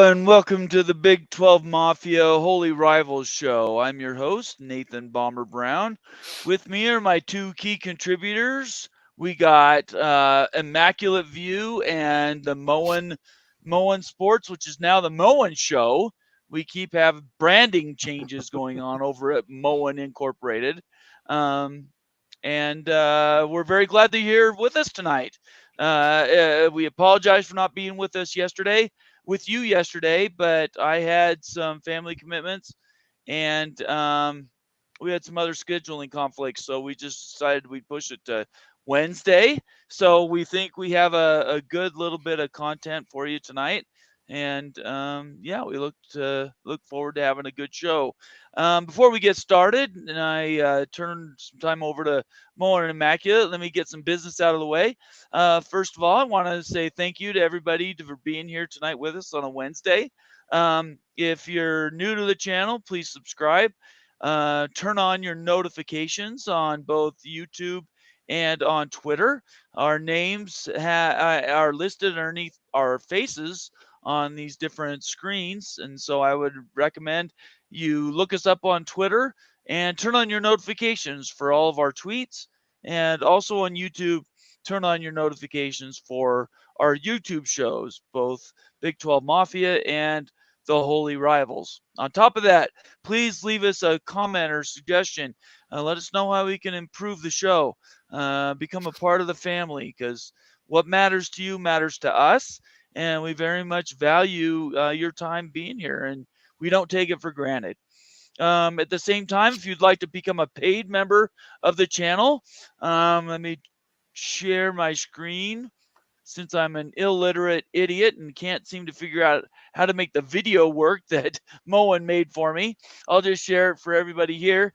and welcome to the Big 12 Mafia Holy Rivals Show. I'm your host, Nathan Bomber Brown. With me are my two key contributors. We got Immaculate View and the Moen Sports, which is now the Moen Show. We keep having branding changes going on over at Moen Incorporated. And we're very glad that you're here with us tonight. We apologize for not being with you yesterday, but I had some family commitments and we had some other scheduling conflicts, so we just decided we'd push it to Wednesday. So we think we have a good little bit of content for you tonight. And we look forward to having a good show. Before we get started, and I turn some time over to Moen and Immaculate, let me get some business out of the way. First of all, I want to say thank you to everybody for being here tonight with us on a Wednesday. If you're new to the channel, please subscribe. Turn on your notifications on both YouTube and on Twitter. Our names are listed underneath our faces on these different screens, and so I would recommend you look us up on Twitter and turn on your notifications for all of our tweets, and also on YouTube, turn on your notifications for our YouTube shows, both Big 12 Mafia and the Holy Rivals. On top of that, please leave us a comment or suggestion. Let us know how we can improve the show. Become a part of the family, because what matters to you matters to us, and we very much value your time being here, and we don't take it for granted. At the same time, if you'd like to become a paid member of the channel, let me share my screen. Since I'm an illiterate idiot and can't seem to figure out how to make the video work that Moen made for me, I'll just share it for everybody here.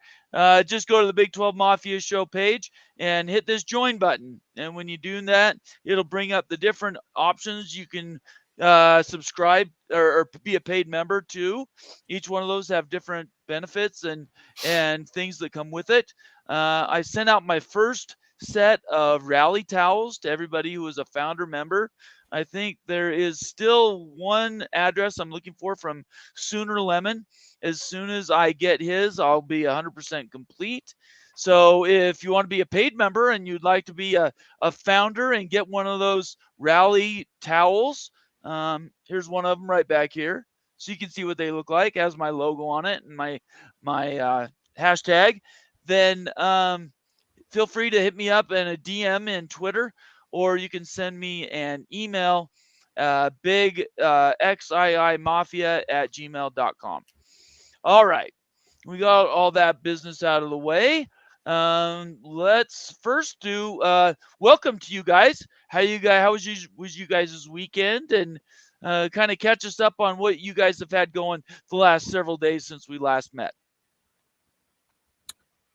Just go to the Big 12 Mafia Show page and hit this join button. And when you do that, it'll bring up the different options you can subscribe or be a paid member to. Each one of those have different benefits and things that come with it. I sent out my first set of rally towels to everybody who is a founder member. I think there is still one address I'm looking for from Sooner Lemon. As soon as I get his, I'll be 100% complete. So if you want to be a paid member and you'd like to be a founder and get one of those rally towels, here's one of them right back here. So you can see what they look like. It has my logo on it and my hashtag. Then feel free to hit me up in a DM in Twitter, or you can send me an email, bigxiimafia@gmail.com. All right, we got all that business out of the way. Let's first do welcome to you guys. How was you guys' weekend, and kind of catch us up on what you guys have had going the last several days since we last met.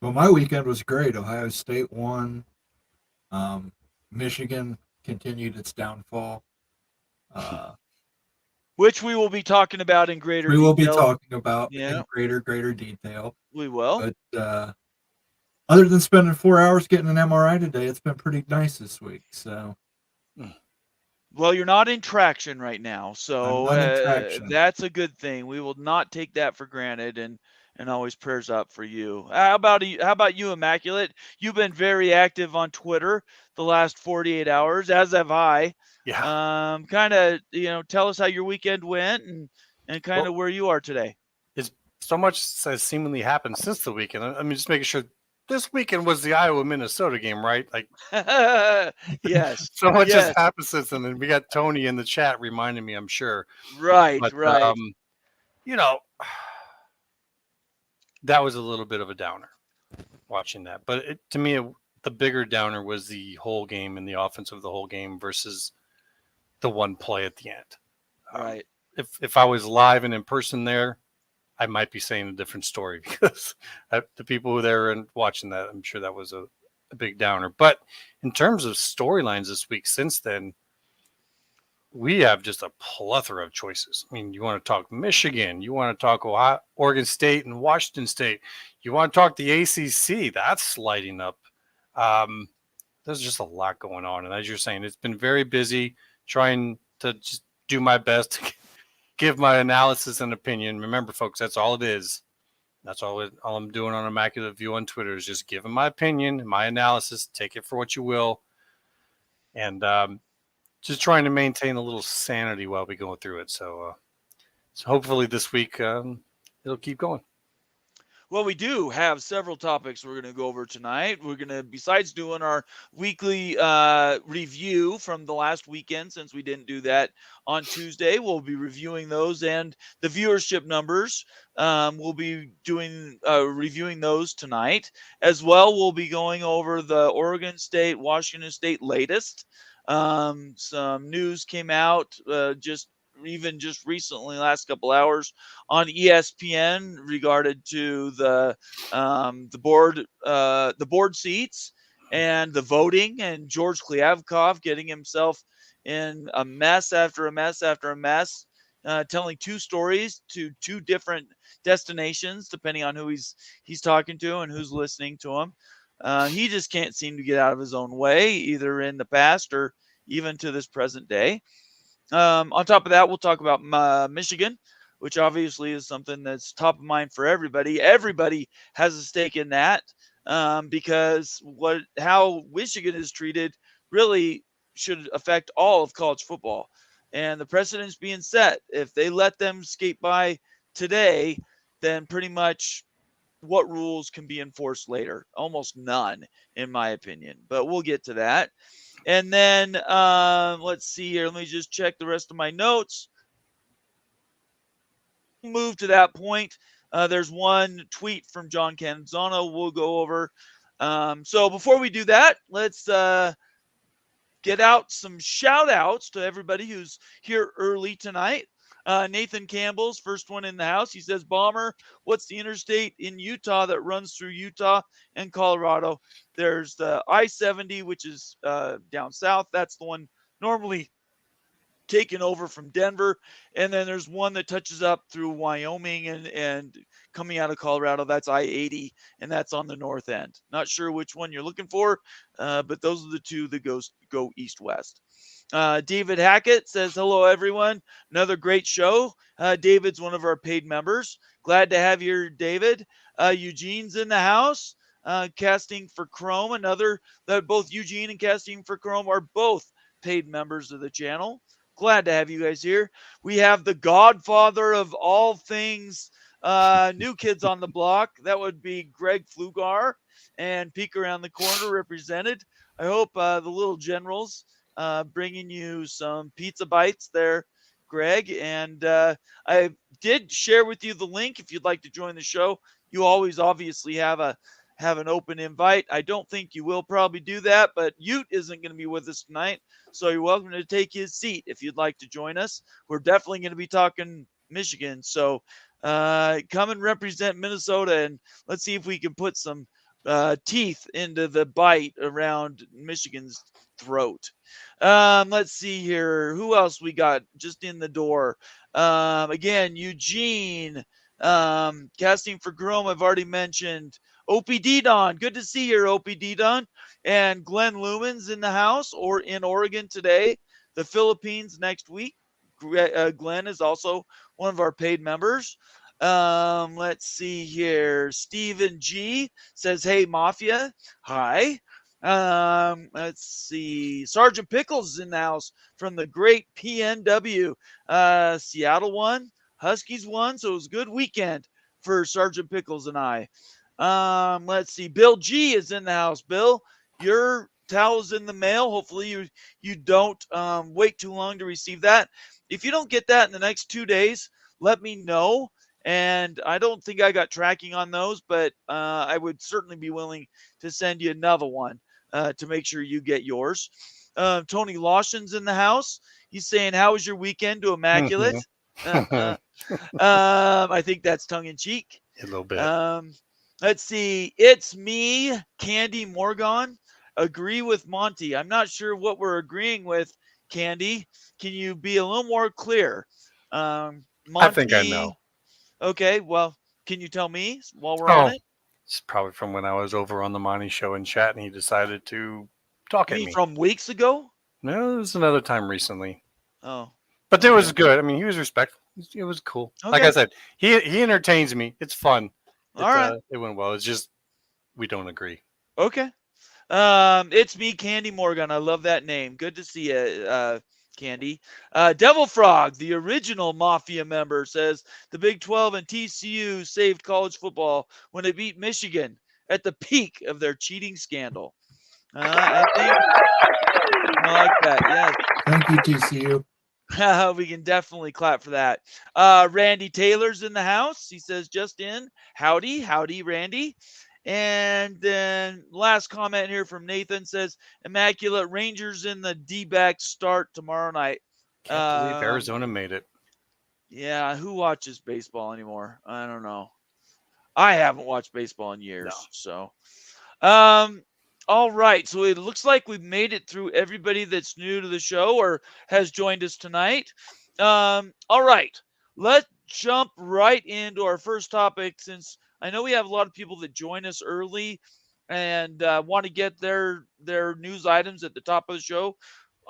Well, my weekend was great. Ohio State won. Michigan continued its downfall. Which we will be talking about in greater detail. We will be talking about in greater detail. We will. But other than spending 4 hours getting an MRI today, it's been pretty nice this week. So, well, you're not in traction right now, so that's a good thing. We will not take that for granted, and always prayers up for you. How about you, Immaculate? You've been very active on Twitter the last 48 hours, as have I. Yeah. Kind of, tell us how your weekend went and kind of where you are today. It's so much has seemingly happened since the weekend. I mean, just making sure this weekend was the Iowa-Minnesota game, right? Like, yes. So much has happened since then. And we got Tony in the chat reminding me, I'm sure. Right, but, right. That was a little bit of a downer watching that. But to me, the bigger downer was the whole game and the offense of the whole game versus the one play at the end. Right. If I was live and in person there, I might be saying a different story, because the people who were there and watching that, I'm sure that was a big downer. But in terms of storylines this week since then, we have just a plethora of choices. I mean, you want to talk Michigan, you want to talk Ohio, Oregon State and Washington State, you want to talk the ACC, that's lighting up. There's just a lot going on. And as you're saying, it's been very busy trying to just do my best give my analysis and opinion. Remember, folks, that's all it is. That's all I'm doing on Immaculate View on Twitter is just giving my opinion, my analysis. Take it for what you will. And just trying to maintain a little sanity while we go through it. So hopefully this week it'll keep going. Well, we do have several topics we're going to go over tonight. We're going to, besides doing our weekly review from the last weekend, since we didn't do that on Tuesday, we'll be reviewing those and the viewership numbers. We'll be doing reviewing those tonight. As well, we'll be going over the Oregon State, Washington State latest. Some news came out just recently, last couple hours, on ESPN regarded to the board seats and the voting, and George Kliavkov getting himself in a mess after a mess after a mess, telling two stories to two different destinations depending on who he's talking to and who's listening to him. He just can't seem to get out of his own way, either in the past or even to this present day. On top of that, we'll talk about Michigan, which obviously is something that's top of mind for everybody. Everybody has a stake in that because how Michigan is treated really should affect all of college football. And the precedent's being set. If they let them skate by today, then pretty much what rules can be enforced later? Almost none, in my opinion. But we'll get to that. And then let's see here. Let me just check the rest of my notes. Move to that point. There's one tweet from John Canzano we'll go over. So before we do that, let's get out some shout outs to everybody who's here early tonight. Nathan Campbell's first one in the house. He says, Bomber, what's the interstate in Utah that runs through Utah and Colorado? There's the I-70, which is down south. That's the one normally taken over from Denver. And then there's one that touches up through Wyoming and coming out of Colorado. That's I-80, and that's on the north end. Not sure which one you're looking for, but those are the two that go east-west. David Hackett says, hello, everyone. Another great show. David's one of our paid members. Glad to have you here, David. Eugene's in the house. Casting for Chrome, both Eugene and Casting for Chrome are both paid members of the channel. Glad to have you guys here. We have the godfather of all things new kids on the block. That would be Greg Flugar, and Peek Around the Corner represented. I hope the little generals bringing you some pizza bites there, Greg. And I did share with you the link if you'd like to join the show. You always obviously have an open invite. I don't think you will probably do that, but Ute isn't going to be with us tonight, so you're welcome to take his seat if you'd like to join us. We're definitely going to be talking Michigan, so come and represent Minnesota, and let's see if we can put some teeth into the bite around Michigan's throat. Let's see here. Who else we got just in the door? Again, Eugene, Casting for Chrome, I've already mentioned. OPD Don, good to see you, OPD Don. And Glenn Lumens in the house or in Oregon today. The Philippines next week. Glenn is also one of our paid members. Let's see here. Stephen G says, hey, Mafia. Hi. Let's see. Sergeant Pickles is in the house from the great PNW. Seattle won. Huskies won. So it was a good weekend for Sergeant Pickles and I. Let's see. Bill G is in the house. Bill, your towel's in the mail. Hopefully you don't wait too long to receive that. If you don't get that in the next 2 days, let me know. And I don't think I got tracking on those, but I would certainly be willing to send you another one to make sure you get yours. Tony Lawson's in the house. He's saying, how was your weekend to Immaculate? I think that's tongue in cheek. A little bit. Let's see. It's me, Candy Morgan. Agree with Monty. I'm not sure what we're agreeing with, Candy. Can you be a little more clear? Monty, I think I know. Okay, well, can you tell me while we're on it? It's probably from when I was over on the Monty show in chat and he decided to talk at me. From weeks ago? No, it was another time recently. Oh. But it was good. I mean, he was respectful. It was cool. Okay. Like I said, he entertains me. It's fun. All right. It went well. It's just we don't agree. Okay. It's me, Candy Morgan. I love that name. Good to see you, Candy. Devil Frog, the original Mafia member, says the Big 12 and TCU saved college football when they beat Michigan at the peak of their cheating scandal. I think I like that. Yes. Thank you, TCU. We can definitely clap for that. Randy Taylor's in the house. He says, just in. Howdy, Randy. And then last comment here from Nathan says, Immaculate Rangers in the D-back start tomorrow night. Can't believe Arizona made it. Yeah, who watches baseball anymore? I don't know. I haven't watched baseball in years. No. So, all right. So it looks like we've made it through everybody that's new to the show or has joined us tonight. All right. Let's jump right into our first topic, since I know we have a lot of people that join us early and want to get their news items at the top of the show.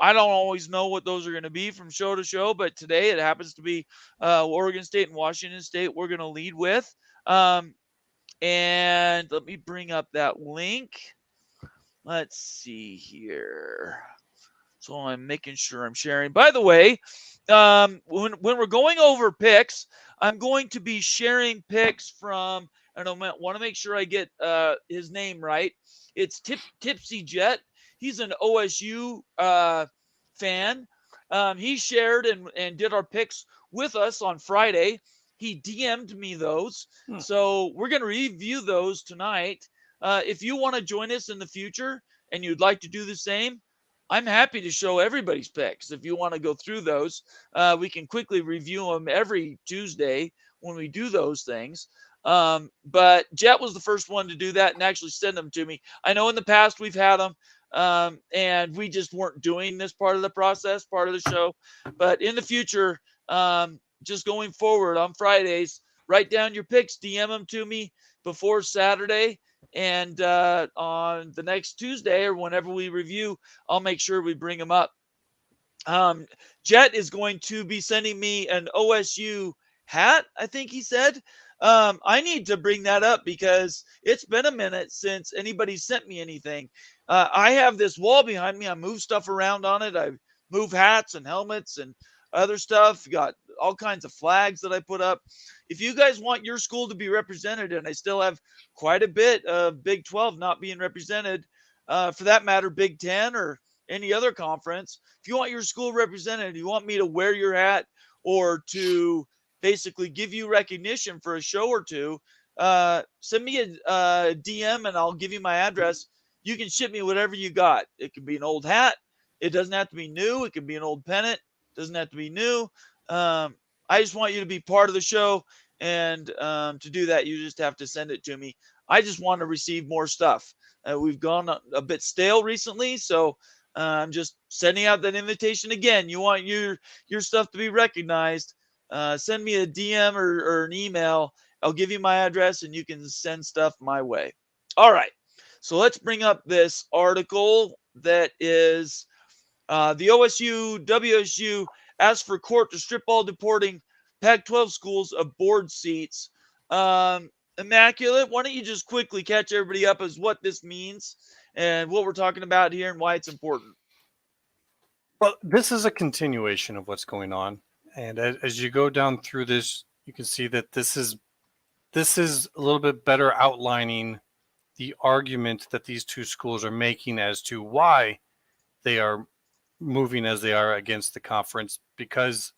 I don't always know what those are going to be from show to show, but today it happens to be Oregon State and Washington State we're going to lead with. And let me bring up that link. Let's see here. So I'm making sure I'm sharing. By the way, when we're going over picks, I'm going to be sharing picks from, and I want to make sure I get his name right. It's Tipsy Jet. He's an OSU fan. He shared and did our picks with us on Friday. He DM'd me those. So we're going to review those tonight. If you want to join us in the future and you'd like to do the same, I'm happy to show everybody's picks. If you want to go through those, we can quickly review them every Tuesday when we do those things. But Jet was the first one to do that and actually send them to me. I know in the past we've had them, and we just weren't doing this part of the process, part of the show. But in the future, just going forward on Fridays, write down your picks, DM them to me before Saturday. And on the next Tuesday or whenever we review, I'll make sure we bring them up. Jet is going to be sending me an OSU hat, I think he said. I need to bring that up because it's been a minute since anybody sent me anything. I have this wall behind me. I move stuff around on it. I move hats and helmets and other stuff. Got all kinds of flags that I put up. If you guys want your school to be represented, and I still have quite a bit of Big 12 not being represented, for that matter, Big 10 or any other conference, if you want your school represented, you want me to wear your hat or to basically give you recognition for a show or two, send me a DM and I'll give you my address. You can ship me whatever you got. It could be an old hat. It doesn't have to be new. It could be an old pennant. It doesn't have to be new. I just want you to be part of the show, and to do that, you just have to send it to me. I just want to receive more stuff. We've gone a bit stale recently, so I'm just sending out that invitation again. You want your stuff to be recognized, send me a DM or an email. I'll give you my address, and you can send stuff my way. All right, so let's bring up this article that is the OSU WSU asked for court to strip all deporting Pac-12 schools of board seats. Immaculate, why don't you just quickly catch everybody up as what this means and what we're talking about here and why it's important? Well, this is a continuation of what's going on. And as you go down through this, you can see that this is a little bit better outlining the argument that these two schools are making as to why they are moving as they are against the conference, because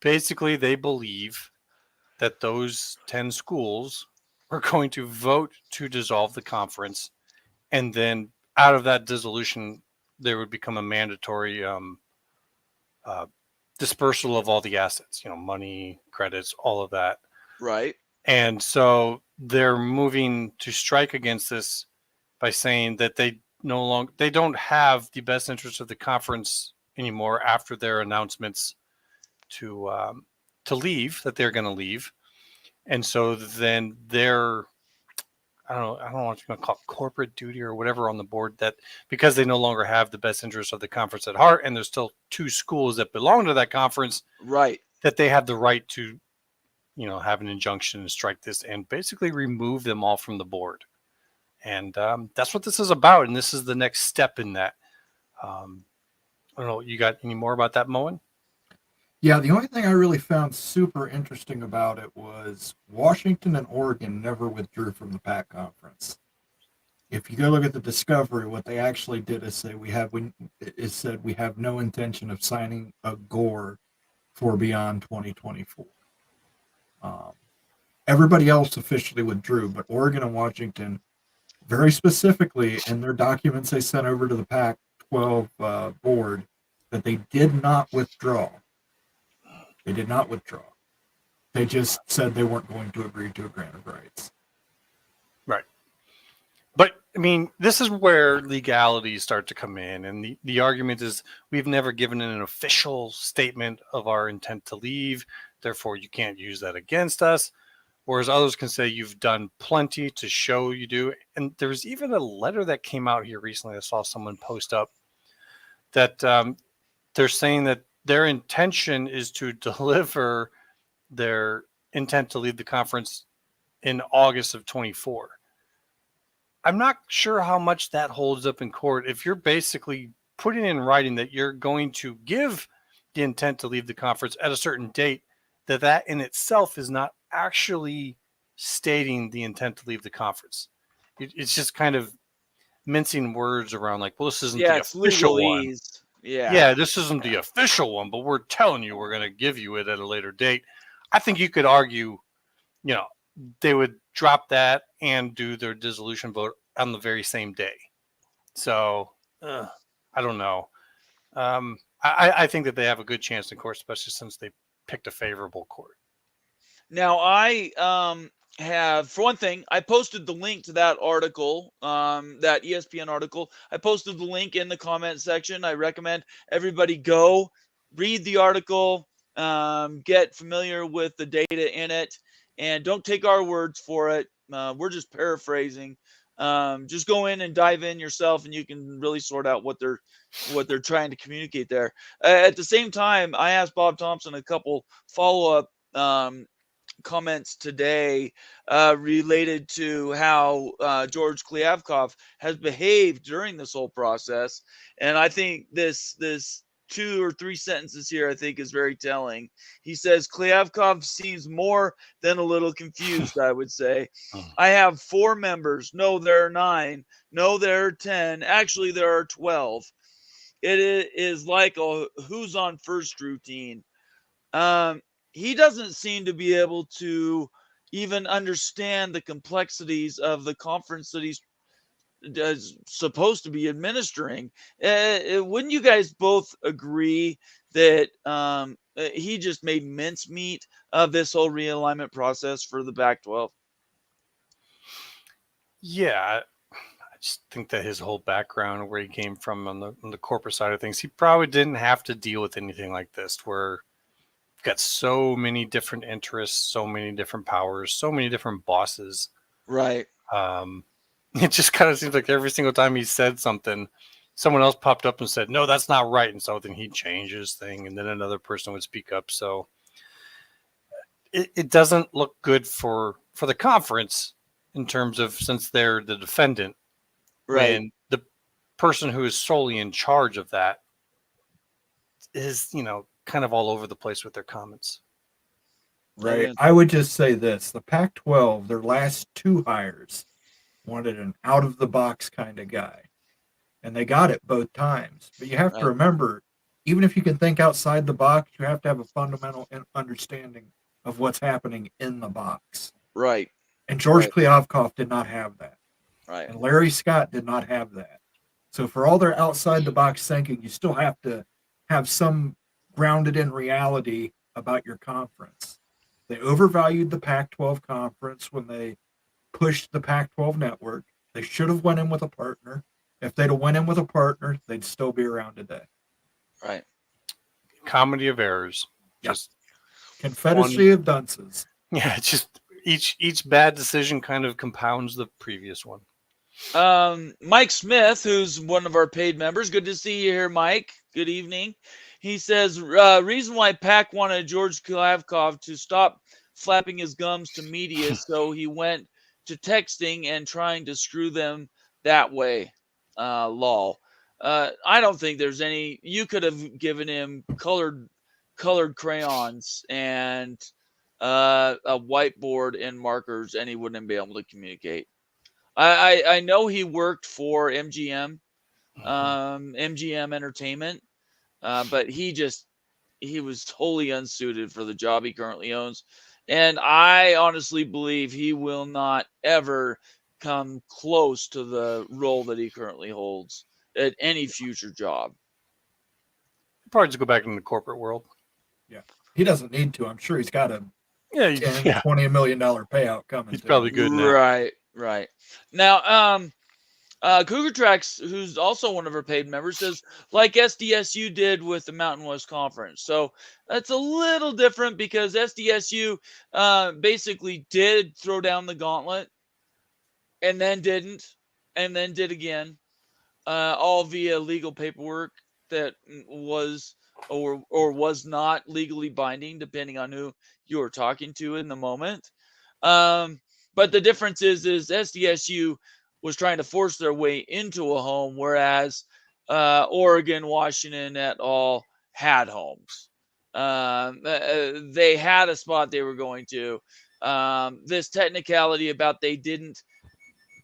basically they believe that those 10 schools are going to vote to dissolve the conference, and then out of that dissolution there would become a mandatory dispersal of all the assets, money, credits, all of that. Right. And so they're moving to strike against this by saying that they don't have the best interest of the conference anymore after their announcements to leave, that they're going to leave. And so then their, I don't know what you're going to call it, corporate duty or whatever on the board, that because they no longer have the best interest of the conference at heart, and there's still two schools that belong to that conference, right, that they have the right to, have an injunction and strike this and basically remove them all from the board. And that's what this is about. And this is the next step in that. I don't know. You got any more about that, Moen? Yeah, the only thing I really found super interesting about it was Washington and Oregon never withdrew from the PAC conference. If you go look at the discovery, what they actually did is say we have no intention of signing a GOR for beyond 2024. Everybody else officially withdrew, but Oregon and Washington, very specifically in their documents they sent over to the Pac-12 board, that they did not withdraw. They did not withdraw. They just said they weren't going to agree to a grant of rights. Right. But, I mean, this is where legalities start to come in. And the argument is we've never given an official statement of our intent to leave. Therefore, you can't use that against us. Whereas others can say you've done plenty to show you do. And there's even a letter that came out here recently. I saw someone post up that they're saying that their intention is to deliver their intent to leave the conference in August of 24. I'm not sure how much that holds up in court. If you're basically putting in writing that you're going to give the intent to leave the conference at a certain date, that in itself is not actually stating the intent to leave the conference. It's just kind of mincing words around like, well, this isn't the official one. Yeah, this isn't the official one, but we're telling you we're going to give you it at a later date. I think you could argue, they would drop that and do their dissolution vote on the very same day. So I don't know. I think that they have a good chance in court, especially since they picked a favorable court. Now, I have, for one thing, I posted the link to that article, that ESPN article. I posted the link in the comment section. I recommend everybody go read the article, get familiar with the data in it, and don't take our words for it. We're just paraphrasing. Just go in and dive in yourself, and you can really sort out what they're trying to communicate there. At the same time, I asked Bob Thompson a couple follow-up comments today related to how George Kliavkoff has behaved during this whole process. And I think this 2 or 3 sentences here, I think, is very telling. He says, Kliavkoff seems more than a little confused, I would say. I have 4 members. No, there are 9. No, there are 10. Actually, there are 12. It is like a who's on first routine. He doesn't seem to be able to even understand the complexities of the conference that he's supposed to be administering. Wouldn't you guys both agree that he just made mincemeat of this whole realignment process for the Pac-12? Yeah, I just think that his whole background, where he came from on the corporate side of things, he probably didn't have to deal with anything like this, where you've got so many different interests, so many different powers, so many different bosses. Right. It just kind of seems like every single time he said something, someone else popped up and said, no, that's not right. And so then he'd change his thing, and then another person would speak up. So it doesn't look good for the conference in terms of, since they're the defendant, right, and the person who is solely in charge of that is, kind of all over the place with their comments. Right. I would just say this. The Pac-12, their last 2 hires wanted an out-of-the-box kind of guy. And they got it both times. But you have to remember, even if you can think outside the box, you have to have a fundamental understanding of what's happening in the box. Right. And George Kliavkoff did not have that. Right. And Larry Scott did not have that. So for all their outside-the-box thinking, you still have to have some grounded in reality about your conference. They overvalued the Pac-12 conference when they pushed the Pac-12 network. They should have went in with a partner. If they'd have went in with a partner, they'd still be around today. Right. Comedy of errors. Yep. Just Confederacy of dunces. Yeah, it's just each bad decision kind of compounds the previous one. Mike Smith, who's one of our paid members. Good to see you here, Mike. Good evening. He says, reason why Pac wanted George Klavkov to stop flapping his gums to media, so he went to texting and trying to screw them that way. Lol. I don't think there's any. You could have given him colored crayons and a whiteboard and markers, and he wouldn't be able to communicate. I know he worked for MGM, MGM Entertainment, but he was totally unsuited for the job he currently owns, and I honestly believe he will not ever come close to the role that he currently holds at any future job. Probably just go back into the corporate world. Yeah, he doesn't need to. I'm sure he's got a Yeah, 10, yeah. $20 million payout coming. He's probably good now. Right. Now, Cougar Tracks, who's also one of our paid members, says, like SDSU did with the Mountain West Conference. So that's a little different because SDSU basically did throw down the gauntlet and then didn't, and then did again, all via legal paperwork that was or was not legally binding, depending on who you were talking to in the moment. But the difference is SDSU was trying to force their way into a home, whereas Oregon, Washington et al. Had homes. They had a spot they were going to. This technicality about they didn't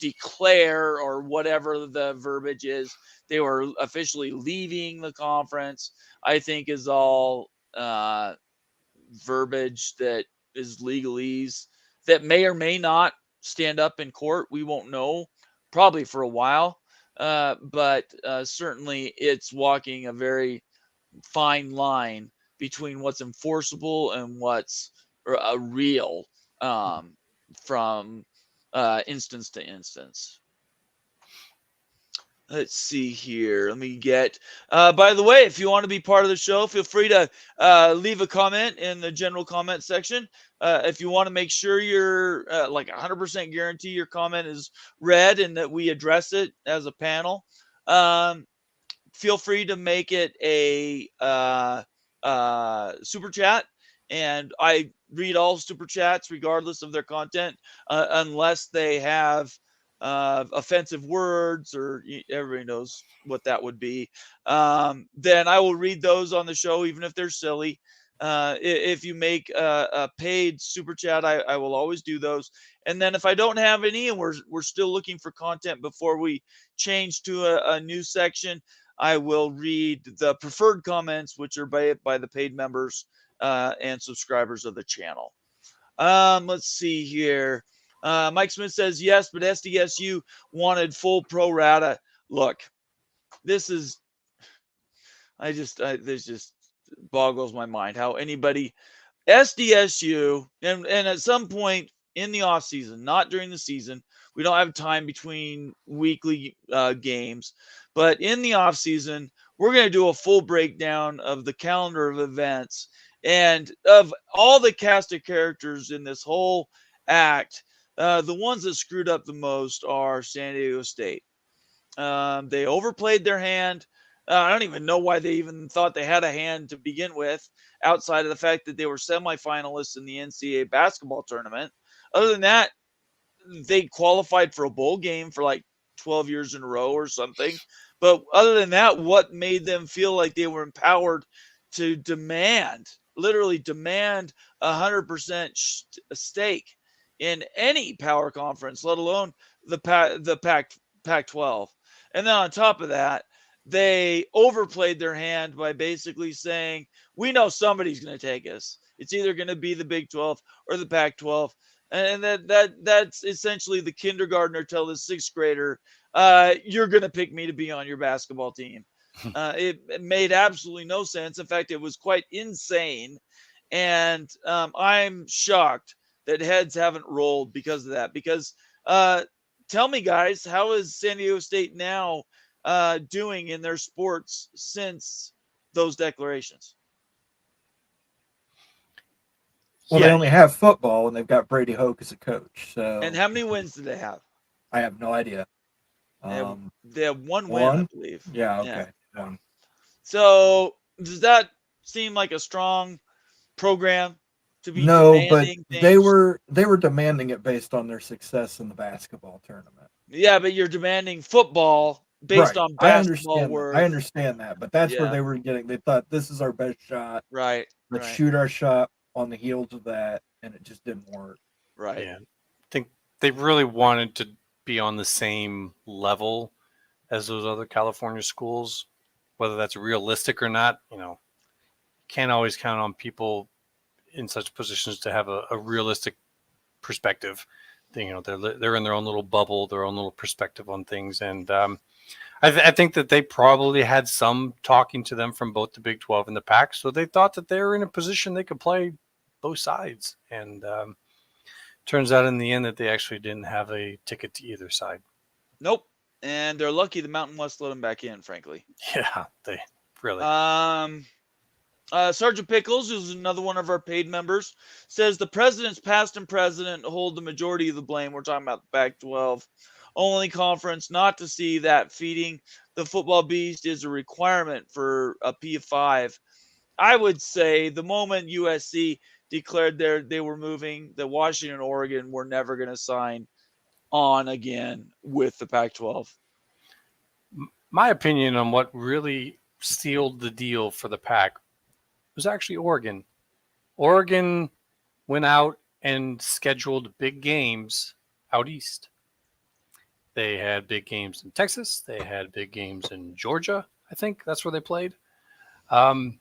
declare or whatever the verbiage is, they were officially leaving the conference, I think is all verbiage that is legalese that may or may not stand up in court. We won't know probably for a while, but certainly it's walking a very fine line between what's enforceable and what's real from instance to instance. Let's see here. Let me get, by the way, if you want to be part of the show, feel free to leave a comment in the general comment section. If you want to make sure you're like 100% guarantee your comment is read and that we address it as a panel, feel free to make it a super chat. And I read all super chats regardless of their content, unless they have offensive words or everybody knows what that would be. Then I will read those on the show, even if they're silly. If you make a paid super chat, I will always do those. And then if I don't have any and we're still looking for content before we change to a new section, I will read the preferred comments, which are by the paid members and subscribers of the channel. Let's see here. Mike Smith says yes, but SDSU wanted full pro rata. Look, this just boggles my mind how anybody SDSU and at some point in the off season, not during the season, we don't have time between weekly games, but in the off season, we're going to do a full breakdown of the calendar of events and of all the cast of characters in this whole act. The ones that screwed up the most are San Diego State. They overplayed their hand. I don't even know why they even thought they had a hand to begin with, outside of the fact that they were semifinalists in the NCAA basketball tournament. Other than that, they qualified for a bowl game for like 12 years in a row or something. But other than that, what made them feel like they were empowered to literally demand 100% stake in any power conference, let alone the Pac-12. And then on top of that, they overplayed their hand by basically saying, we know somebody's going to take us. It's either going to be the Big 12 or the Pac-12. And that's essentially the kindergartner tell the sixth grader, you're going to pick me to be on your basketball team. It made absolutely no sense. In fact, it was quite insane. And I'm shocked that heads haven't rolled because of that. Because tell me, guys, how is San Diego State now doing in their sports since those declarations? Well, they only have football, and they've got Brady Hoke as a coach. So, and how many wins do they have? I have no idea. They have one win, I One? believe. Yeah, okay. One. So does that seem like a strong program to be No, but demanding they things? were demanding it based on their success in the basketball tournament. Yeah, but you're demanding football based Right. on I basketball understand that. I worth. understand that. But that's where Yeah, they were getting. They thought this is our best shot. right, Let's right, shoot our shot on the heels of that, and it just didn't work. right. Yeah, I think they really wanted to be on the same level as those other California schools. Whether that's realistic or not, can't always count on people in such positions to have a realistic perspective. They're in their own little bubble, their own little perspective on things, and I think that they probably had some talking to them from both the Big 12 and the Pac, so they thought that they were in a position they could play both sides, and turns out in the end that they actually didn't have a ticket to either side. Nope. And they're lucky the Mountain West let them back in, frankly. Yeah, they really. Sergeant Pickles, who's another one of our paid members, says the presidents, past and present, hold the majority of the blame. We're talking about the Pac-12 only conference. Not to see that feeding the football beast is a requirement for a P5. I would say the moment USC declared they were moving, that Washington and Oregon were never going to sign on again with the Pac-12. My opinion on what really sealed the deal for the Pac was actually Oregon. Oregon went out and scheduled big games out east. They had big games in Texas. They had big games in Georgia. I think that's where they played. And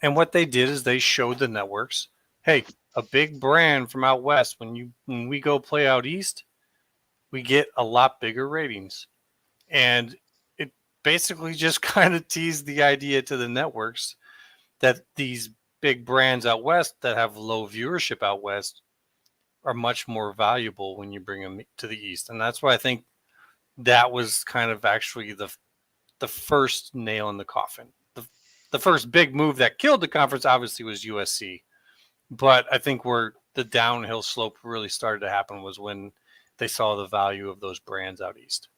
what they did is they showed the networks, hey, a big brand from out west, when we go play out east, we get a lot bigger ratings. And it basically just kind of teased the idea to the networks that these big brands out west that have low viewership out west are much more valuable when you bring them to the east. And that's why I think that was kind of actually the first nail in the coffin. The first big move that killed the conference obviously was USC. But I think where the downhill slope really started to happen was when they saw the value of those brands out east.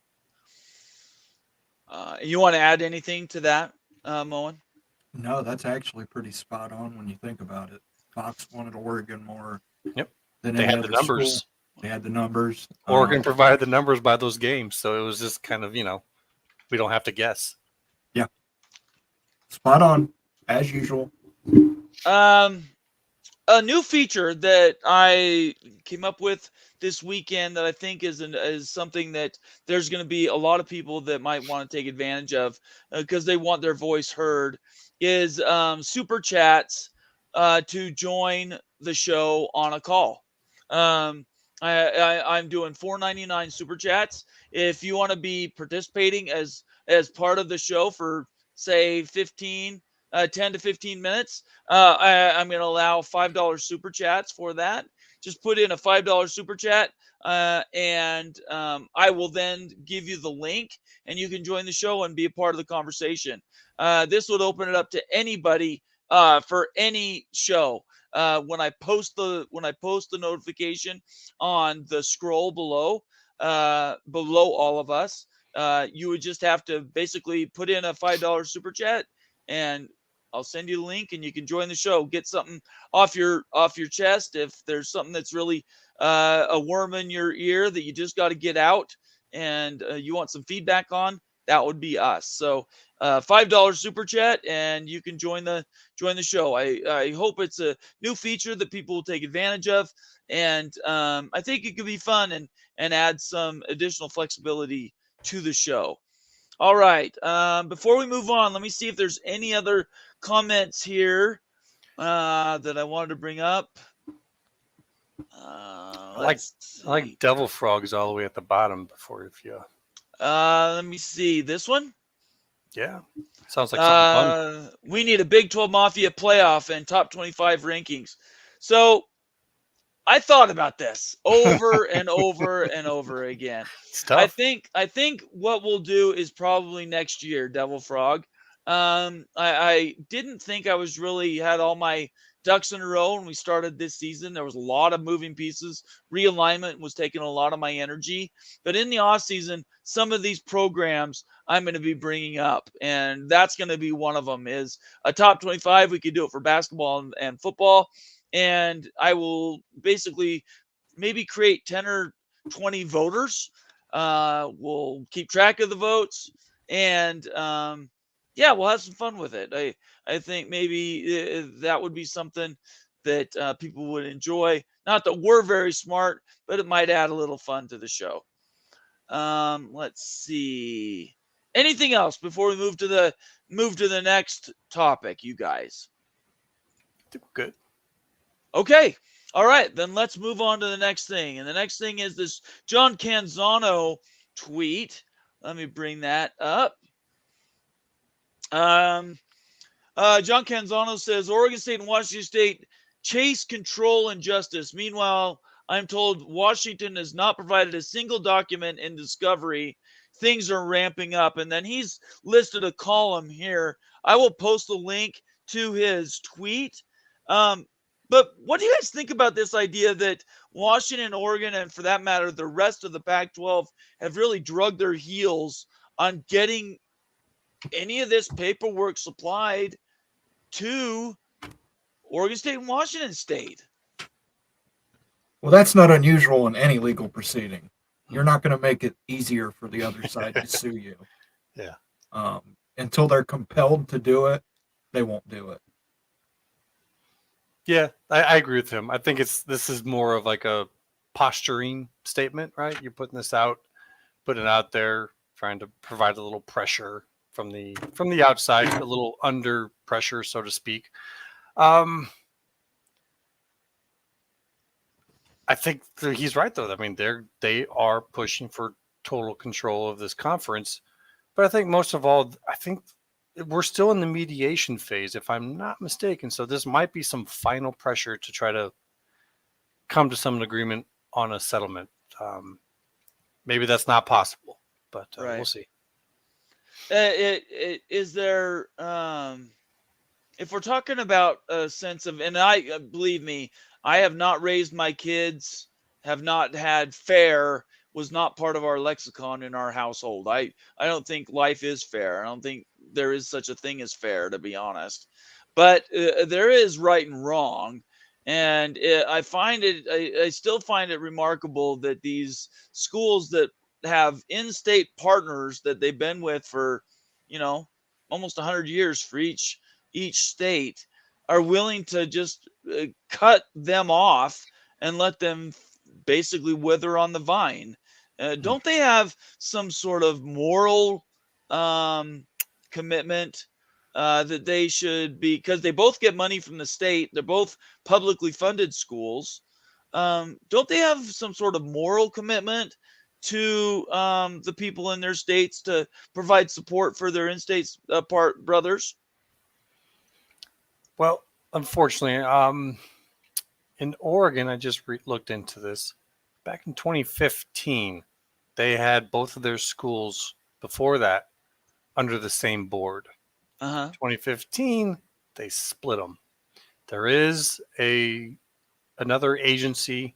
You want to add anything to that, Moen? No, that's actually pretty spot on when you think about it. Fox wanted Oregon more Yep. than They any had other the numbers. school. They had the numbers. Oregon provided the numbers by those games. So it was just kind of, we don't have to guess. Yeah. Spot on, as usual. A new feature that I came up with this weekend that I think is something that there's going to be a lot of people that might want to take advantage of because they want their voice heard is super chats to join the show on a call. I'm doing $4.99 super chats. If you want to be participating as part of the show for say 10 to 15 minutes, I'm going to allow $5 super chats for that. Just put in a $5 super chat, and I will then give you the link, and you can join the show and be a part of the conversation. This would open it up to anybody for any show. When I post the notification on the scroll below all of us, you would just have to basically put in a $5 super chat, and I'll send you the link, and you can join the show. Get something off your chest. If there's something that's really a worm in your ear that you just got to get out, and you want some feedback on, that would be us. So $5 super chat, and you can join the show. I hope it's a new feature that people will take advantage of, and I think it could be fun and add some additional flexibility to the show. All right. Before we move on, let me see if there's any other comments here that I wanted to bring up. I like devil frogs all the way at the bottom let me see this one. Yeah, sounds like something fun. We need a Big 12 Mafia playoff and top 25 rankings. So I thought about this over and over and over again. It's tough. I think what we'll do is probably next year, Devil Frog. I didn't think I was really had all my ducks in a row when we started this season. There was a lot of moving pieces. Realignment was taking a lot of my energy. But in the off season, some of these programs I'm going to be bringing up, and that's going to be one of them. Is a top 25. We could do it for basketball and football, and I will basically maybe create 10 or 20 voters. We'll keep track of the votes, and yeah, we'll have some fun with it. I think maybe that would be something that people would enjoy. Not that we're very smart, but it might add a little fun to the show. Let's see. Anything else before we move to the next topic, you guys? I think we're good. Okay. All right, then let's move on to the next thing. And the next thing is this John Canzano tweet. Let me bring that up. John Canzano says Oregon State and Washington State chase control and justice. Meanwhile, I'm told Washington has not provided a single document in discovery. Things are ramping up. And then he's listed a column here. I will post the link to his tweet. But what do you guys think about this idea that Washington, Oregon, and for that matter, the rest of the Pac-12 have really drugged their heels on getting any of this paperwork supplied to Oregon State and Washington State? Well, that's not unusual in any legal proceeding. You're not going to make it easier for the other side to sue you. Yeah. Until they're compelled to do it, they won't do it. Yeah, I agree with him. I think this is more of like a posturing statement, right? You're putting this out, putting it out there, trying to provide a little pressure from the outside, a little under pressure, so to speak. I think he's right, though. I mean, they are pushing for total control of this conference, but I think most of all, I think we're still in the mediation phase, if I'm not mistaken. So this might be some final pressure to try to come to some agreement on a settlement. Maybe that's not possible, but Right. We'll see. Is there, if we're talking about a sense of, and I believe me, I have not raised my kids, have not had fair, was not part of our lexicon in our household. I don't think life is fair. I don't think there is such a thing as fair, to be honest. But there is right and wrong. And I still find it remarkable that these schools that have in-state partners that they've been with for, almost 100 years for each state are willing to just cut them off and let them basically wither on the vine. Don't they have some sort of moral commitment that they should be, because they both get money from the state, they're both publicly funded schools. Don't they have some sort of moral commitment to the people in their states to provide support for their in-state brothers? Well, unfortunately, in Oregon, I just looked into this. Back in 2015, they had both of their schools before that under the same board. 2015, they split them. There is another agency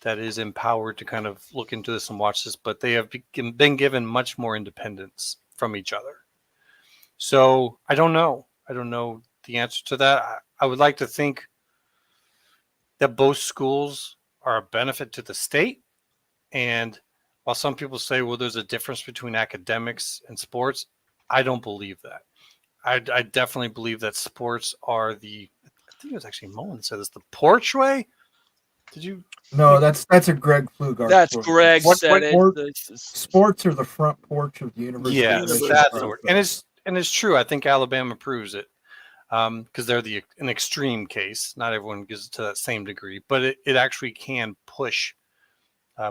that is empowered to kind of look into this and watch this, but they have been given much more independence from each other. So I don't know. I don't know the answer to that. I would like to think that both schools are a benefit to the state. And while some people say, well, there's a difference between academics and sports, I don't believe that. I definitely believe that sports are I think it was actually Mullen that said this, the porchway. Did you? No, that's a Greg Flugart. That's Greg said it. Sports are the front porch of the university. Yeah, that's the word. And it's true. I think Alabama proves it. Because they're an extreme case. Not everyone gets to that same degree, but it actually can push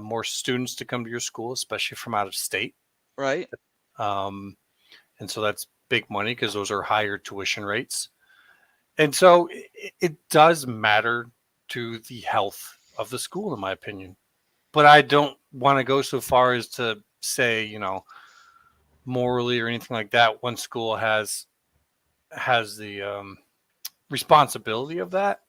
more students to come to your school, especially from out of state. Right. And so that's big money because those are higher tuition rates. And so it does matter to the health of the school, in my opinion. But I don't want to go so far as to say, morally or anything like that, one school has the responsibility of that.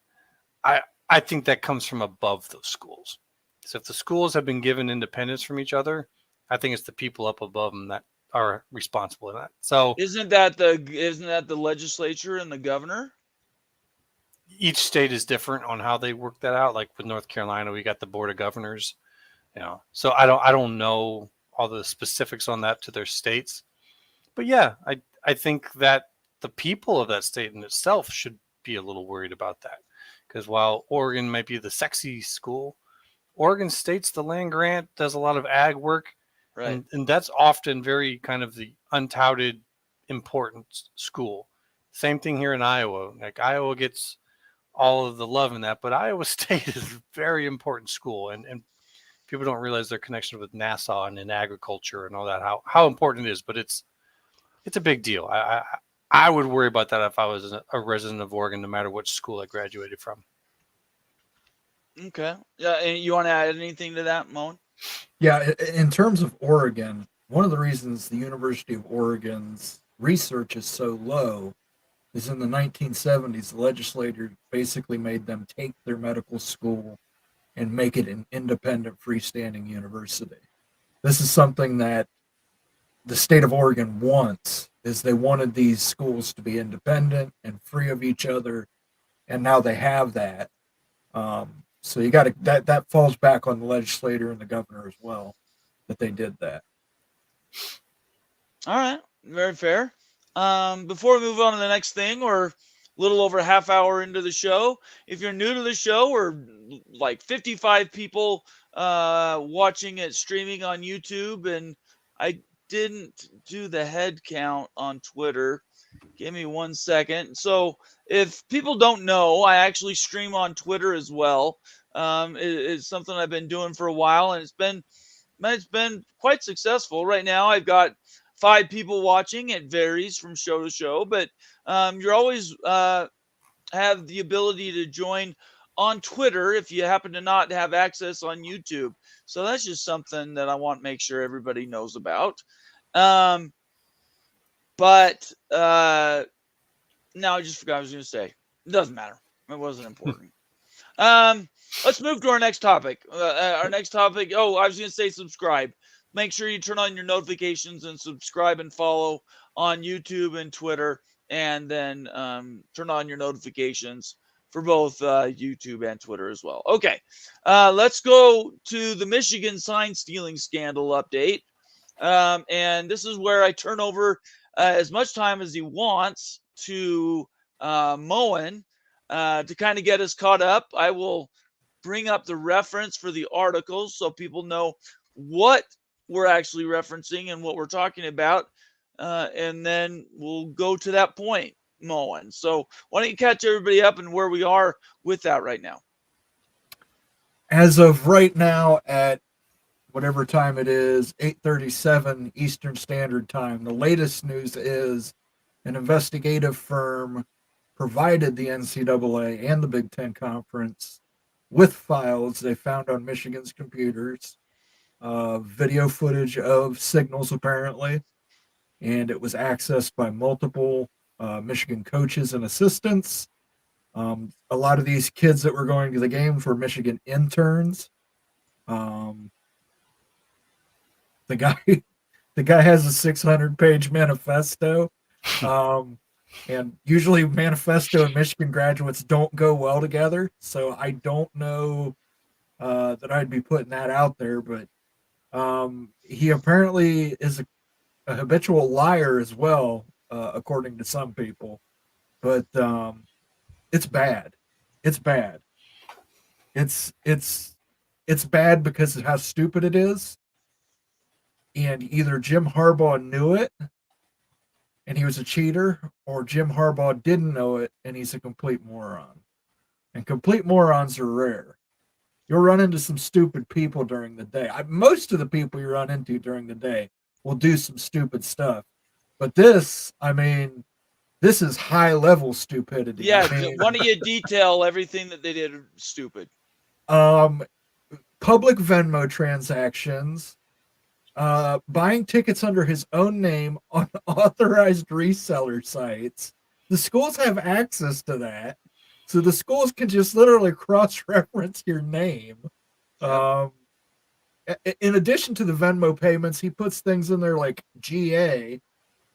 I think that comes from above those schools. So if the schools have been given independence from each other, I think it's the people up above them that are responsible in that. So Isn't that the legislature and the governor? each state is different on how they work that out. Like with North Carolina, we got the board of governors, So I don't know all the specifics on that to their states, but yeah, I think that the people of that state in itself should be a little worried about that, because while Oregon might be the sexy school, Oregon State's the land grant, does a lot of ag work, Right. and that's often very kind of the untouted important school. Same thing here in Iowa. Like Iowa gets all of the love in that, but Iowa State is a very important school, and people don't realize their connection with Nassau and in agriculture and all that, how important it is, but it's a big deal. I would worry about that if I was a resident of Oregon, no matter which school I graduated from. Okay. Yeah, and you want to add anything to that, Moan? Yeah, in terms of Oregon, one of the reasons the University of Oregon's research is so low is in the 1970s, the legislature basically made them take their medical school and make it an independent freestanding university. This is something that the state of Oregon wants, is they wanted these schools to be independent and free of each other, and now they have that. So you got to that falls back on the legislator and the governor as well, that they did that. All right, very fair. Before we move on to the next thing, we're a little over a half hour into the show. If you're new to the show, we're like 55 people watching it streaming on YouTube, and I didn't do the head count on Twitter. Give me 1 second. So if people don't know, I actually stream on Twitter as well. It's something I've been doing for a while, and it's been quite successful. Right now, I've got 5 people watching. It varies from show to show, but you're always have the ability to join on Twitter if you happen to not have access on YouTube. So that's just something that I want to make sure everybody knows about. But now I just forgot what I was going to say. It doesn't matter. It wasn't important. Let's move to our next topic. Our next topic. Oh, I was going to say subscribe. Make sure you turn on your notifications and subscribe and follow on YouTube and Twitter, and then turn on your notifications for both YouTube and Twitter as well. Okay, let's go to the Michigan sign stealing scandal update. And this is where I turn over as much time as he wants to Moen to kind of get us caught up. I will bring up the reference for the articles so people know what we're actually referencing and what we're talking about. And then we'll go to that point, Moen. So why don't you catch everybody up and where we are with that right now? As of right now, at whatever time it is, 8:37 Eastern Standard Time, the latest news is an investigative firm provided the NCAA and the Big Ten Conference with files they found on Michigan's computers, video footage of signals apparently, and it was accessed by multiple Michigan coaches and assistants. A lot of these kids that were going to the game were Michigan interns. The guy has a 600-page manifesto, and usually manifesto and Michigan graduates don't go well together. So I don't know that I'd be putting that out there, but he apparently is a habitual liar as well, according to some people. But it's bad. It's bad. It's bad because of how stupid it is. And either Jim Harbaugh knew it and he was a cheater, or Jim Harbaugh didn't know it and he's a complete moron. And complete morons are rare. You'll run into some stupid people during the day. Most of the people you run into during the day will do some stupid stuff. But this is high-level stupidity. Yeah, why don't you detail everything that they did stupid? Public Venmo transactions, buying tickets under his own name on authorized reseller sites. The schools have access to that. So the schools can just literally cross-reference your name. Yep. In addition to the Venmo payments, he puts things in there like GA,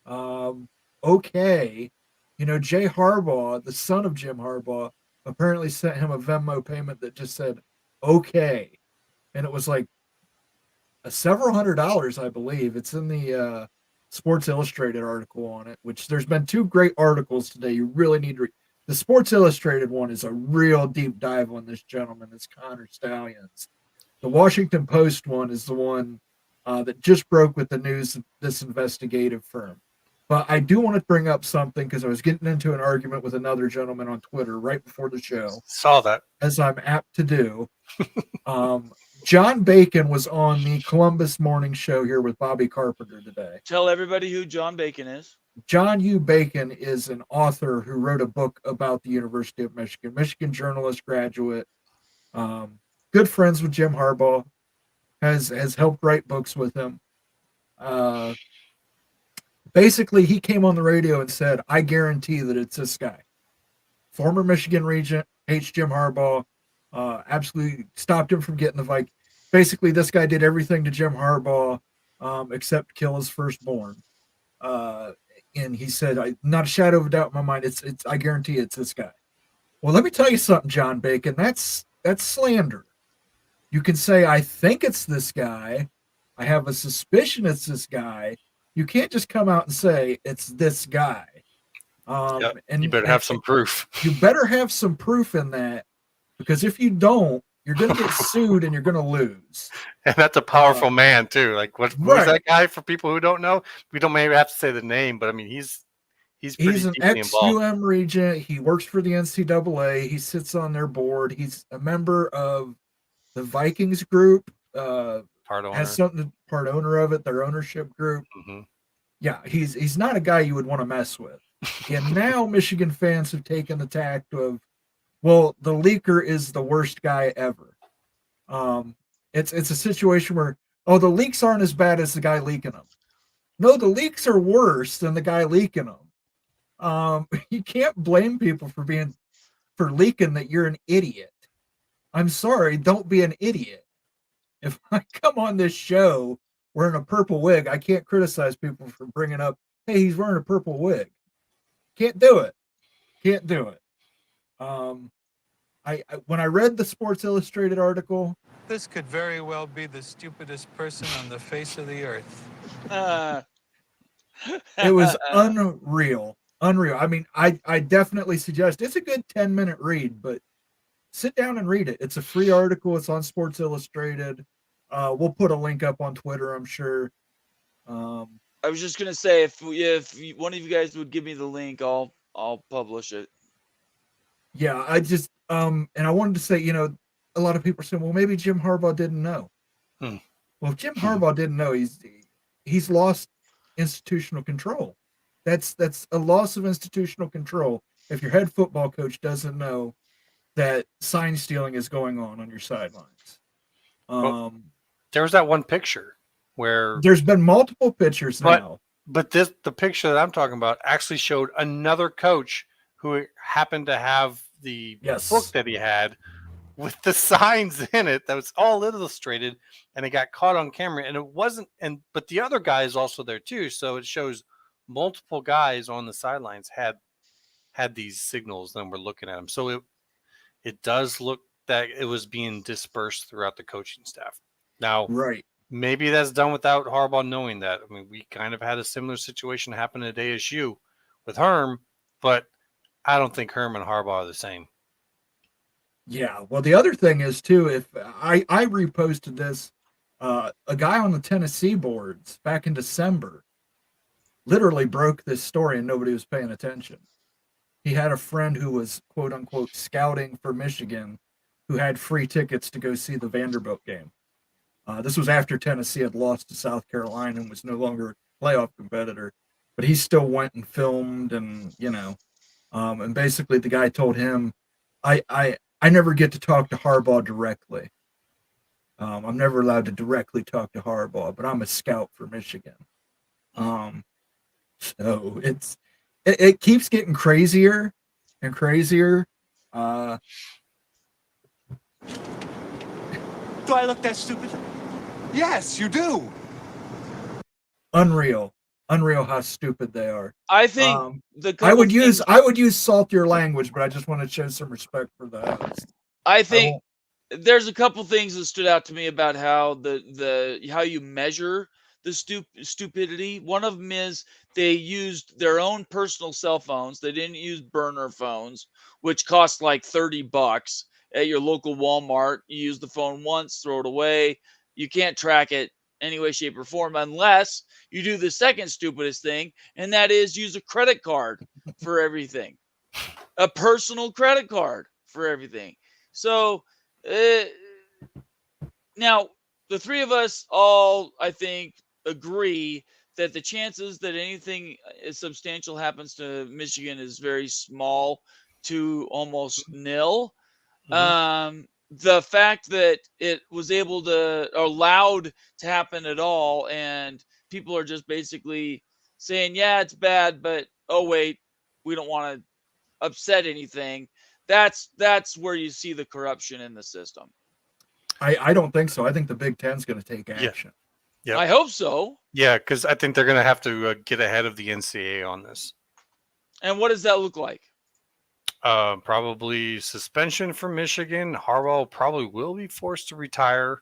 okay. Jay Harbaugh, the son of Jim Harbaugh, apparently sent him a Venmo payment that just said okay. And it was like several $100s, I believe. It's in the Sports Illustrated article on it, which there's been two great articles today. You really need to read. The Sports Illustrated one is a real deep dive on this gentleman. It's Connor Stallions. The Washington Post one is the one that just broke with the news of this investigative firm. But I do want to bring up something because I was getting into an argument with another gentleman on Twitter right before the show. Saw that. As I'm apt to do. John Bacon was on the Columbus Morning Show here with Bobby Carpenter today. Tell everybody who John Bacon is. John U. Bacon is an author who wrote a book about the University of Michigan, Michigan journalist graduate, good friends with Jim Harbaugh, has helped write books with him. Basically, he came on the radio and said, I guarantee that it's this guy. Former Michigan Regent, hates Jim Harbaugh, absolutely stopped him from getting the Vikings. Basically, this guy did everything to Jim Harbaugh except kill his firstborn. And he said, not a shadow of a doubt in my mind, it's I guarantee it's this guy. Well, let me tell you something, John Bacon. That's slander. You can say, I think it's this guy. I have a suspicion it's this guy. You can't just come out and say it's this guy. And you better have some proof. You better have some proof in that, because if you don't, you're going to get sued and you're going to lose. And that's a powerful man too. Like who's right. that guy? For people who don't know, we don't maybe have to say the name, but I mean he's an ex-UM regent. He works for the NCAA. He sits on their board. He's a member of the Vikings group. Part owner of it, their ownership group. Mm-hmm. Yeah, he's not a guy you would want to mess with. And now Michigan fans have taken the tact of, well, the leaker is the worst guy ever. It's a situation where, the leaks aren't as bad as the guy leaking them. No, the leaks are worse than the guy leaking them. You can't blame people for leaking that you're an idiot. I'm sorry, don't be an idiot. If I come on this show wearing a purple wig, I can't criticize people for bringing up, hey, he's wearing a purple wig. Can't do it. When I read the Sports Illustrated article, this could very well be the stupidest person on the face of the earth. It was unreal. I mean, I definitely suggest it's a good 10-minute read, but sit down and read it. It's a free article. It's on Sports Illustrated. We'll put a link up on Twitter, I'm sure. I was just gonna say, if one of you guys would give me the link, I'll publish it. Yeah, I just and I wanted to say, a lot of people are saying, well, maybe Jim Harbaugh didn't know. Well, if Jim Harbaugh didn't know, he's lost institutional control. That's a loss of institutional control if your head football coach doesn't know that sign stealing is going on your sidelines. There was that one picture where there's been multiple pictures now. But the picture that I'm talking about actually showed another coach who happened to have the book that he had with the signs in it that was all illustrated, and it got caught on camera. And it wasn't, but the other guy is also there too. So it shows multiple guys on the sidelines had these signals and were looking at them. So it does look that it was being dispersed throughout the coaching staff. Now, maybe that's done without Harbaugh knowing that. I mean, we kind of had a similar situation happen at ASU with Herm, but I don't think Herm and Harbaugh are the same. Yeah. Well, the other thing is too, if I reposted this, a guy on the Tennessee boards back in December literally broke this story and nobody was paying attention. He had a friend who was quote unquote scouting for Michigan who had free tickets to go see the Vanderbilt game. This was after Tennessee had lost to South Carolina and was no longer a playoff competitor, but he still went and filmed and, and basically the guy told him, I never get to talk to Harbaugh directly. I'm never allowed to directly talk to Harbaugh, but I'm a scout for Michigan. So it keeps getting crazier and crazier. Do I look that stupid? Yes, you do. Unreal how stupid they are. I think Um, the I couple would use things, saltier language, but I just want to show some respect for the host. I I think won't. there's a couple things that stood out to me about how how you measure the stupidity. One of them is they used their own personal cell phones. They didn't use burner phones, which cost like $30 at your local Walmart. You use the phone once, throw it away. You can't track it any way, shape, or form unless you do the second stupidest thing, and that is use a credit card for everything, a personal credit card for everything. So uh, now the three of us all, I think, agree that the chances that anything substantial happens to Michigan is very small to almost nil. The fact that it was able to, or allowed to happen at all, and people are just basically saying, yeah, it's bad, but oh, wait, we don't want to upset anything. That's where you see the corruption in the system. I don't think so. I think the Big Ten's going to take Yeah. action. Yep. I hope so. Yeah, because I think they're going to have to get ahead of the NCAA on this. And what does that look like? Probably suspension for Michigan. Harbaugh probably will be forced to retire.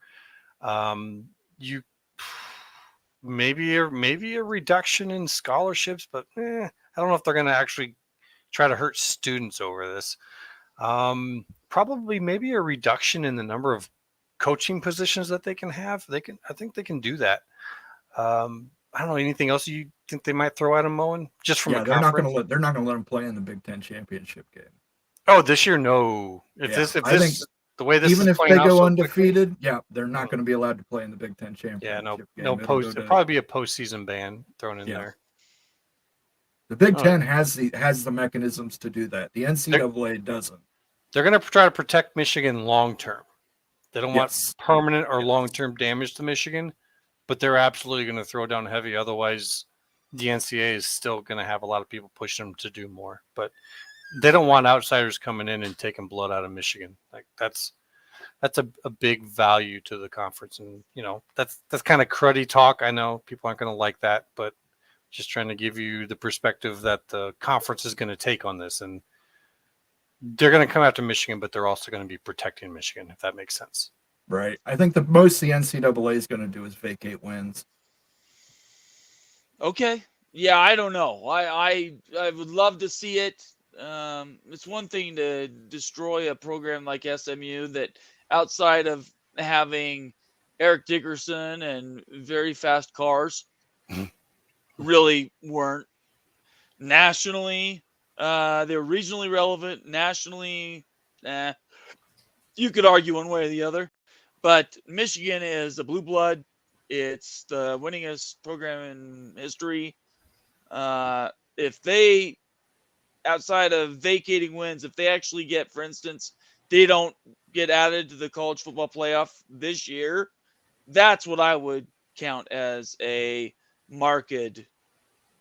You maybe a reduction in scholarships, but I don't know if they're going to actually try to hurt students over this. Probably maybe a reduction in the number of coaching positions that they can have. I think they can do that. I don't know, anything else you think they might throw at him, Moen? Just from a they're not conference? going to let him play in the Big Ten championship game. Oh, this year, no. I think the way this even is if playing they out go so undefeated, they're not going to be allowed to play in the Big Ten championship game. No post. It'll probably be a postseason ban thrown in there. The Big Ten has the mechanisms to do that. The NCAA doesn't. They're going to try to protect Michigan long term. They don't want Yes. permanent or long term damage to Michigan, but they're absolutely going to throw down heavy. Otherwise, the NCAA is still going to have a lot of people pushing them to do more. But they don't want outsiders coming in and taking blood out of Michigan. Like that's a big value to the conference, and that's kind of cruddy talk. I know people aren't going to like that, but just trying to give you the perspective that the conference is going to take on this, and they're going to come after Michigan, but they're also going to be protecting Michigan, if that makes sense. Right. I think the most the NCAA is going to do is vacate wins. Okay. Yeah, I don't know. I would love to see it. It's one thing to destroy a program like SMU that, outside of having Eric Dickerson and very fast cars, really weren't nationally. They were regionally relevant. Nationally, you could argue one way or the other. But Michigan is a blue blood. It's the winningest program in history. If they, outside of vacating wins, if they actually get, for instance, they don't get added to the college football playoff this year, that's what I would count as a marked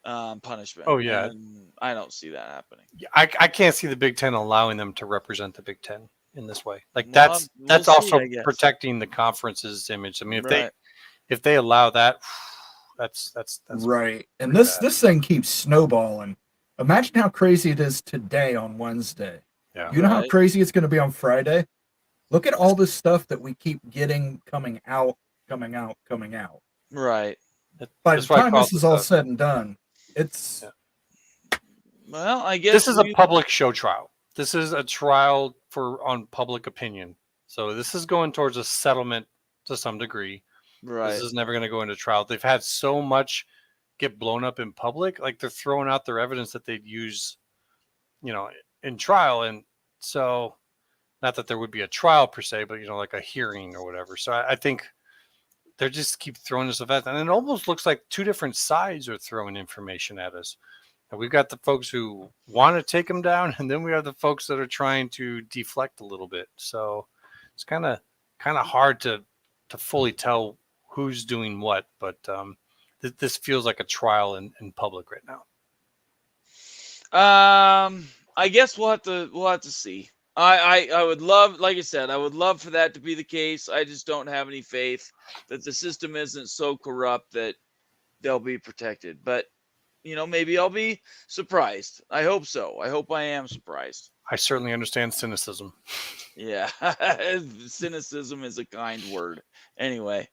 punishment. Oh, yeah. And I don't see that happening. I can't see the Big Ten allowing them to represent the Big Ten in this way. Like Well, that's we'll also see, I guess. protecting the conference's image. I mean, Right. if they allow that, that's right. And pretty this thing keeps snowballing. Imagine how crazy it is today on Wednesday. Yeah. You know how Right. crazy it's going to be on Friday? Look at all this stuff that we keep getting coming out. Right. By That's the why I time call this it is all the- said and done, it's Well, I guess This is a public show trial. This is a trial on public opinion. So this is going towards a settlement to some degree. right. This is never going to go into trial. They've had so much get blown up in public, like they're throwing out their evidence that they'd use, in trial. And so, not that there would be a trial per se, but like a hearing or whatever. So I think they just keep throwing this event, and it almost looks like two different sides are throwing information at us. And we've got the folks who want to take them down, and then we have the folks that are trying to deflect a little bit. So it's kind of hard to fully tell who's doing what, but this feels like a trial in public right now. I guess we'll have to see. I would love, like I said, I would love for that to be the case. I just don't have any faith that the system isn't so corrupt that they'll be protected. But maybe I'll be surprised. I hope so. I hope I am surprised. I certainly understand cynicism. Yeah, cynicism is a kind word. Anyway,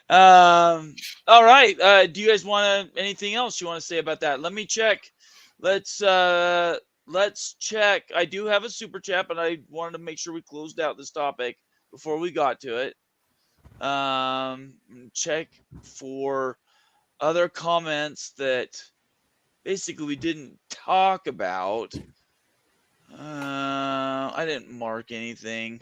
all right. Do you guys want anything else you want to say about that? Let me check. Let's check. I do have a super chat, but I wanted to make sure we closed out this topic before we got to it. Check for other comments that basically we didn't talk about. I didn't mark anything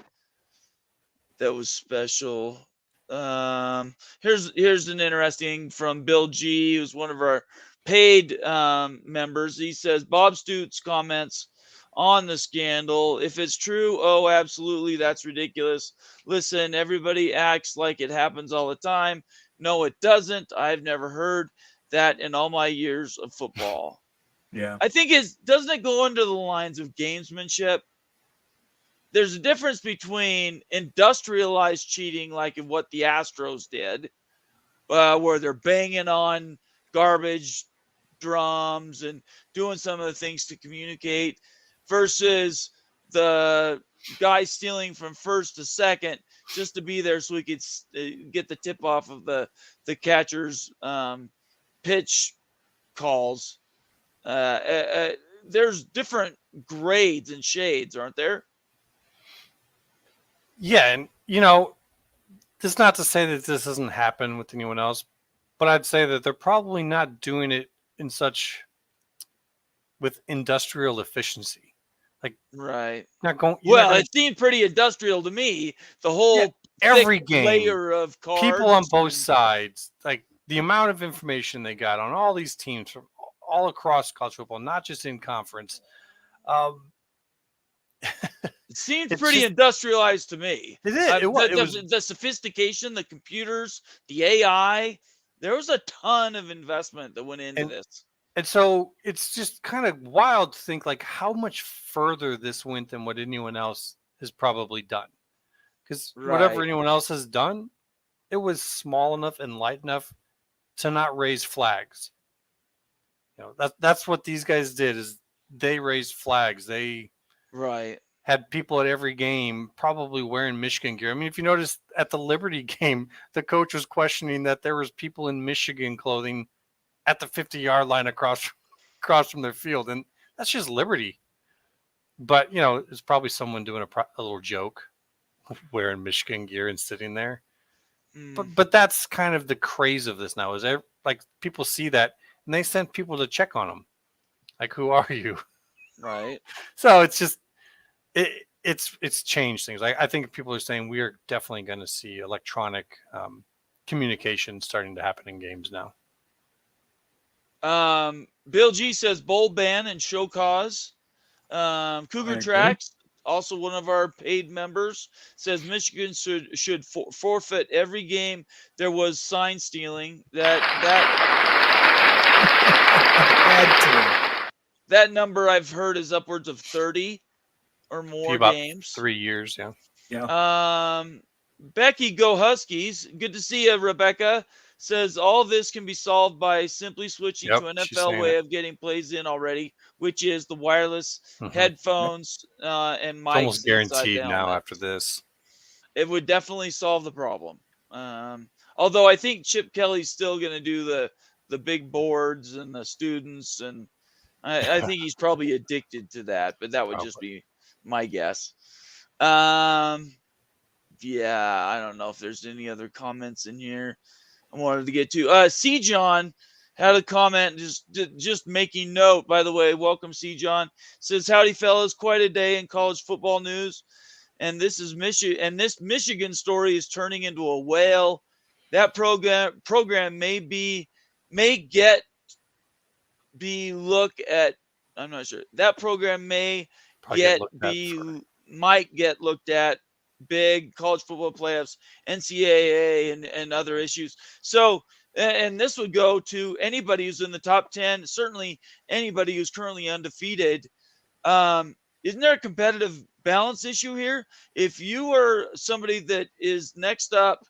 that was special. Here's an interesting from Bill G, who's one of our paid members. He says Bob Stutz comments on the scandal. If it's true, oh, absolutely, that's ridiculous. Listen, everybody acts like it happens all the time. No, it doesn't. I've never heard that in all my years of football. Yeah. I think doesn't it go under the lines of gamesmanship? There's a difference between industrialized cheating, like in what the Astros did, where they're banging on garbage drums and doing some of the things to communicate, versus the guy stealing from first to second just to be there so he could get the tip off of the catcher's pitch calls. There's different grades and shades, aren't there? Yeah, and this is not to say that this doesn't happen with anyone else, but I'd say that they're probably not doing it with industrial efficiency. Like, right. Not going. Well, it seemed pretty industrial to me. The whole every game layer of cards, people on both sides, like the amount of information they got on all these teams from all across college football, not just in conference. It seems pretty industrialized to me. It did. It was the sophistication, the computers, the AI. There was a ton of investment that went into this. And so it's just kind of wild to think like how much further this went than what anyone else has probably done. Because whatever anyone else has done, it was small enough and light enough to not raise flags. That's what these guys did, is they raised flags. They had people at every game probably wearing Michigan gear. I mean, if you notice at the Liberty game, the coach was questioning that there was people in Michigan clothing at the 50-yard line across from their field. And that's just Liberty. But, it's probably someone doing a little joke wearing Michigan gear and sitting there. But that's kind of the craze of this now, is like people see that and they send people to check on them. Like, who are you? Right. So it's just, it's changed things. I think people are saying we are definitely going to see electronic communication starting to happen in games now. Bill G says bold ban and show cause. Cougar Tracks, also one of our paid members, says Michigan should forfeit every game there was sign stealing. That number I've heard is upwards of 30 or more games. 3 years, yeah. Yeah. Becky, go Huskies. Good to see you, Rebecca. Says all this can be solved by simply switching to an NFL way of getting plays in already, which is the wireless headphones and mics. It's almost guaranteed now after this. It would definitely solve the problem. Although I think Chip Kelly's still going to do the big boards and the students, and I think he's probably addicted to that, but that would just be my guess. Yeah, I don't know if there's any other comments in here I wanted to get to. C. John had a comment, just making note, by the way. Welcome, C. John. Says, howdy, fellas. Quite a day in college football news. And this is this Michigan story is turning into a whale. That program may look at. I'm not sure. That program might get looked at. Big college football playoffs, NCAA, and other issues. So, and this would go to anybody who's in the top 10, certainly anybody who's currently undefeated. isn't there a competitive balance issue here? If you are somebody that is next up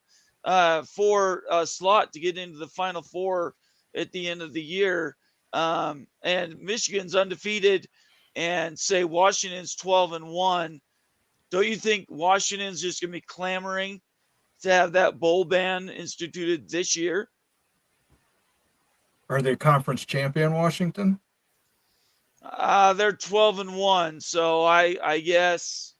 for a slot to get into the Final Four at the end of the year, and Michigan's undefeated, and say Washington's 12-1, don't you think Washington's just going to be clamoring to have that bowl ban instituted this year? Are they conference champion, Washington? They're 12-1, so I guess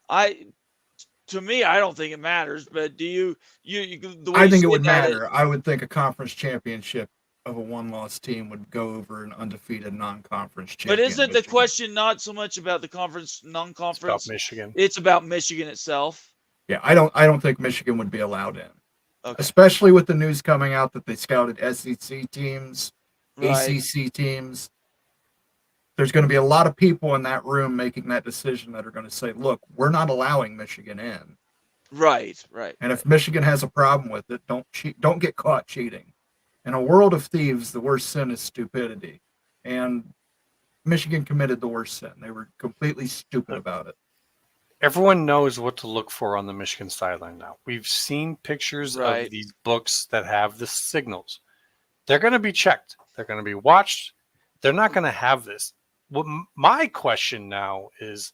to me I don't think it matters. But do you the way I you think it say would that, matter. I would think a conference championship of a one-loss team would go over an undefeated non-conference but champion. isn't the Michigan. question not so much about the conference, It's about non-conference? Michigan. It's about Michigan itself. Yeah, I don't think Michigan would be allowed in. Okay, Especially with the news coming out that they scouted SEC teams, right, ACC teams. There's going to be a lot of people in that room making that decision that are going to say, look, we're not allowing Michigan in. right. And if Michigan has a problem with it, don't cheat, don't get caught cheating. In a world of thieves, the worst sin is stupidity. And Michigan committed the worst sin. They were completely stupid about it. Everyone knows what to look for on the Michigan sideline now. We've seen pictures Right. of these books that have the signals. They're going to be checked. They're going to be watched. They're not going to have this. What my question now is,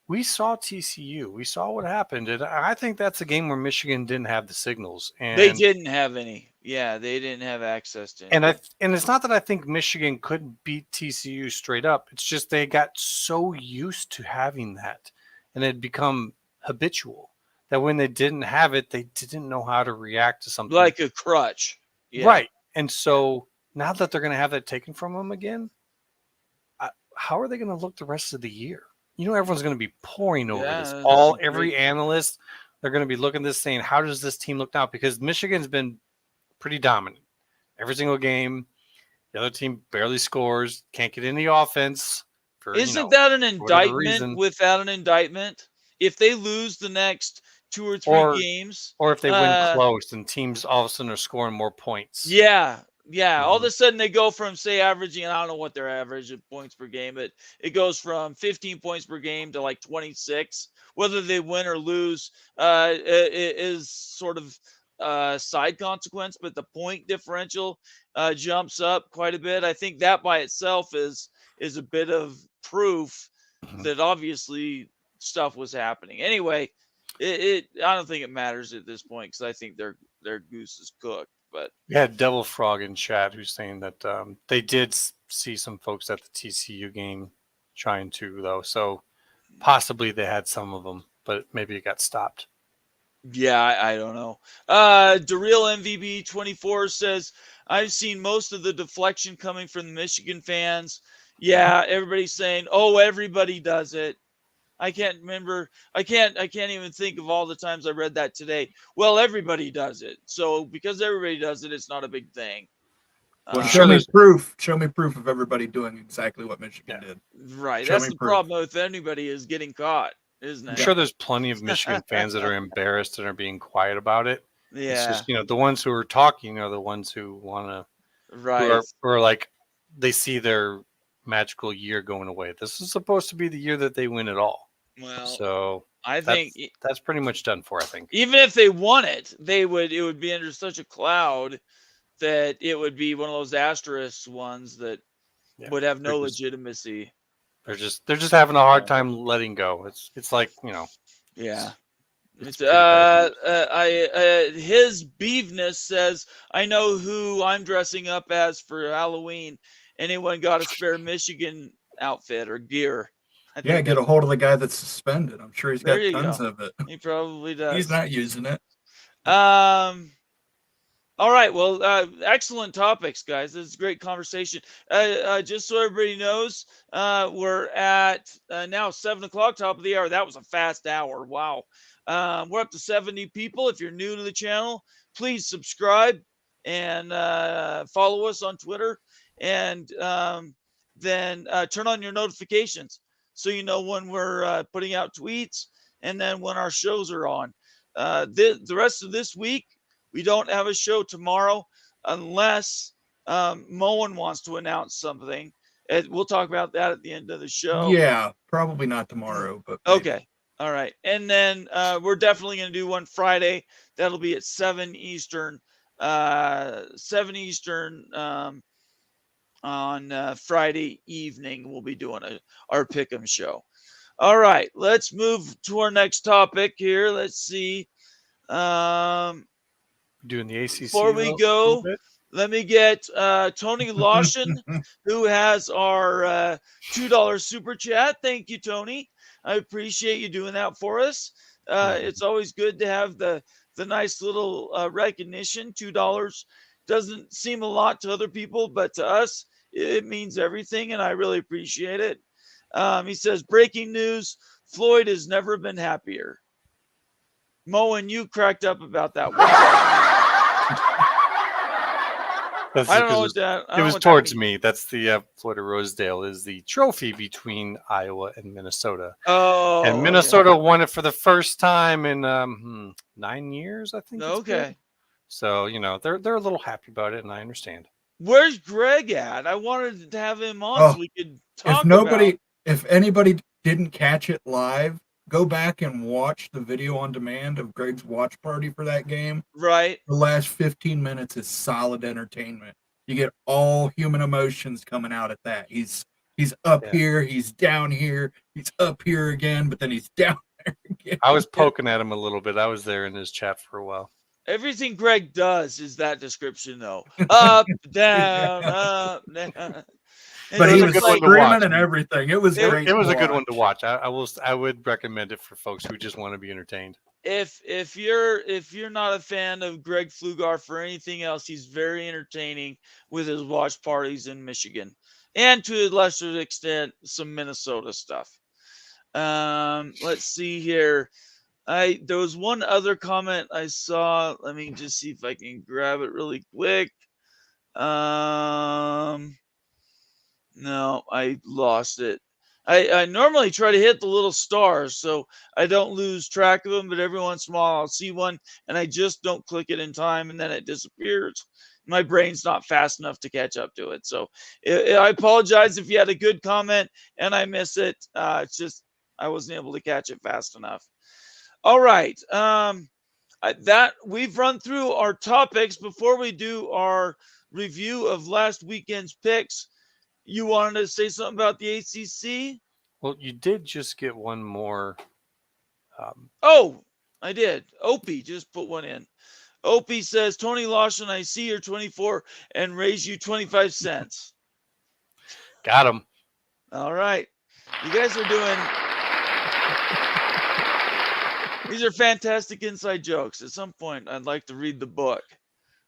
we saw TCU. We saw what happened. And I think that's a game where Michigan didn't have the signals. And They didn't have any. Yeah, they didn't have access to any. And it's not that I think Michigan couldn't beat TCU straight up. It's just they got so used to having that, and it had become habitual that when they didn't have it, they didn't know how to react to something like a crutch. Yeah. right. And so now that they're going to have that taken from them again, how are they going to look the rest of the year? You know, everyone's going to be pouring over this. Every analyst, they're going to be looking at this saying, how does this team look now? Because Michigan's been pretty dominant every single game. The other team barely scores, can't get any offense. Isn't that an indictment reason. without an indictment? If they lose the next 2 or 3 games, or if they win close and teams all of a sudden are scoring more points. Yeah. All of a sudden they go from, say, averaging, I don't know what their average points per game, but it goes from 15 points per game to like 26. Whether they win or lose is sort of side consequence, but the point differential jumps up quite a bit. I think that by itself is a bit of proof that obviously stuff was happening. Anyway, I don't think it matters at this point because I think their goose is cooked. But we had Devil Frog in chat who's saying that they did see some folks at the TCU game trying to, though. So possibly they had some of them, but maybe it got stopped. Yeah, I don't know. Daryl MVB 24 says, I've seen most of the deflection coming from the Michigan fans. Yeah, everybody's saying, oh, everybody does it. I can't remember. I can't even think of all the times I read that today. Well, everybody does it. So because everybody does it, it's not a big thing. Well, show me proof. Show me proof of everybody doing exactly what Michigan did. Right. That's the problem with anybody is getting caught, isn't it? I'm sure there's plenty of Michigan fans that are embarrassed and are being quiet about it. Yeah. It's just, the ones who are talking are the ones who want to, right. Who are like, they see their magical year going away. This is supposed to be the year that they win it all. Well, so I think that's pretty much done for. I think even if they won it, it would be under such a cloud that it would be one of those asterisk ones that would have no legitimacy. They're just having a hard time letting go. It's like Yeah. His beeveness says, I know who I'm dressing up as for Halloween. Anyone got a spare Michigan outfit or gear? Yeah, get a hold of the guy that's suspended. I'm sure he's got tons of it. He probably does. He's not using it. All right. Well, excellent topics, guys. This is a great conversation. Just so everybody knows, we're at now 7 o'clock, top of the hour. That was a fast hour. Wow. We're up to 70 people. If you're new to the channel, please subscribe and follow us on Twitter, and then turn on your notifications so you know when we're putting out tweets and then when our shows are on. The rest of this week, we don't have a show tomorrow unless Moen wants to announce something. We'll talk about that at the end of the show. Yeah, probably not tomorrow, but maybe. Okay. All right. And then we're definitely going to do one Friday. That'll be at 7 Eastern. 7 Eastern on Friday evening. We'll be doing our Pick'em show. All right. Let's move to our next topic here. Let's see. Doing the ACC Before we go, let me get Tony Lawson, who has our $2 super chat. Thank you, Tony. I appreciate you doing that for us. It's always good to have the nice little recognition. $2 doesn't seem a lot to other people, but to us, it means everything, and I really appreciate it. He says, breaking news, Floyd has never been happier. Mo, and you cracked up about that one. I don't know what that. It was towards me. That's the Florida Rosedale is the trophy between Iowa and Minnesota. Oh, and Minnesota won it for the first time in 9 years, I think. Okay. So they're a little happy about it, and I understand. Where's Greg at? I wanted to have him on so we could talk. If anybody didn't catch it live, go back and watch the video on demand of Greg's watch party for that game. Right. The last 15 minutes is solid entertainment. You get all human emotions coming out at that. He's up here, he's down here, he's up here again, but then he's down there again. I was poking at him a little bit. I was there in his chat for a while. Everything Greg does is that description, though. Up, down, up, down. But he was screaming and everything. It was great. It was a good one to watch. I would recommend it for folks who just want to be entertained. If you're not a fan of Greg Flugar for anything else, he's very entertaining with his watch parties in Michigan, and to a lesser extent some Minnesota stuff. Let's see here. There was one other comment I saw. Let me just see if I can grab it really quick. No, I lost it. I normally try to hit the little stars so I don't lose track of them, but every once in a while I'll see one and I just don't click it in time and then it disappears. My brain's not fast enough to catch up to it. So I apologize if you had a good comment and I miss it. It's just I wasn't able to catch it fast enough. All right. That we've run through our topics. Before we do our review of last weekend's picks, you wanted to say something about the ACC? Well, you did just get one more. I did. Opie just put one in. Opie says, Tony Lawson, I see you're 24 and raise you 25 cents. Got him. All right. You guys are doing... These are fantastic inside jokes. At some point, I'd like to read the book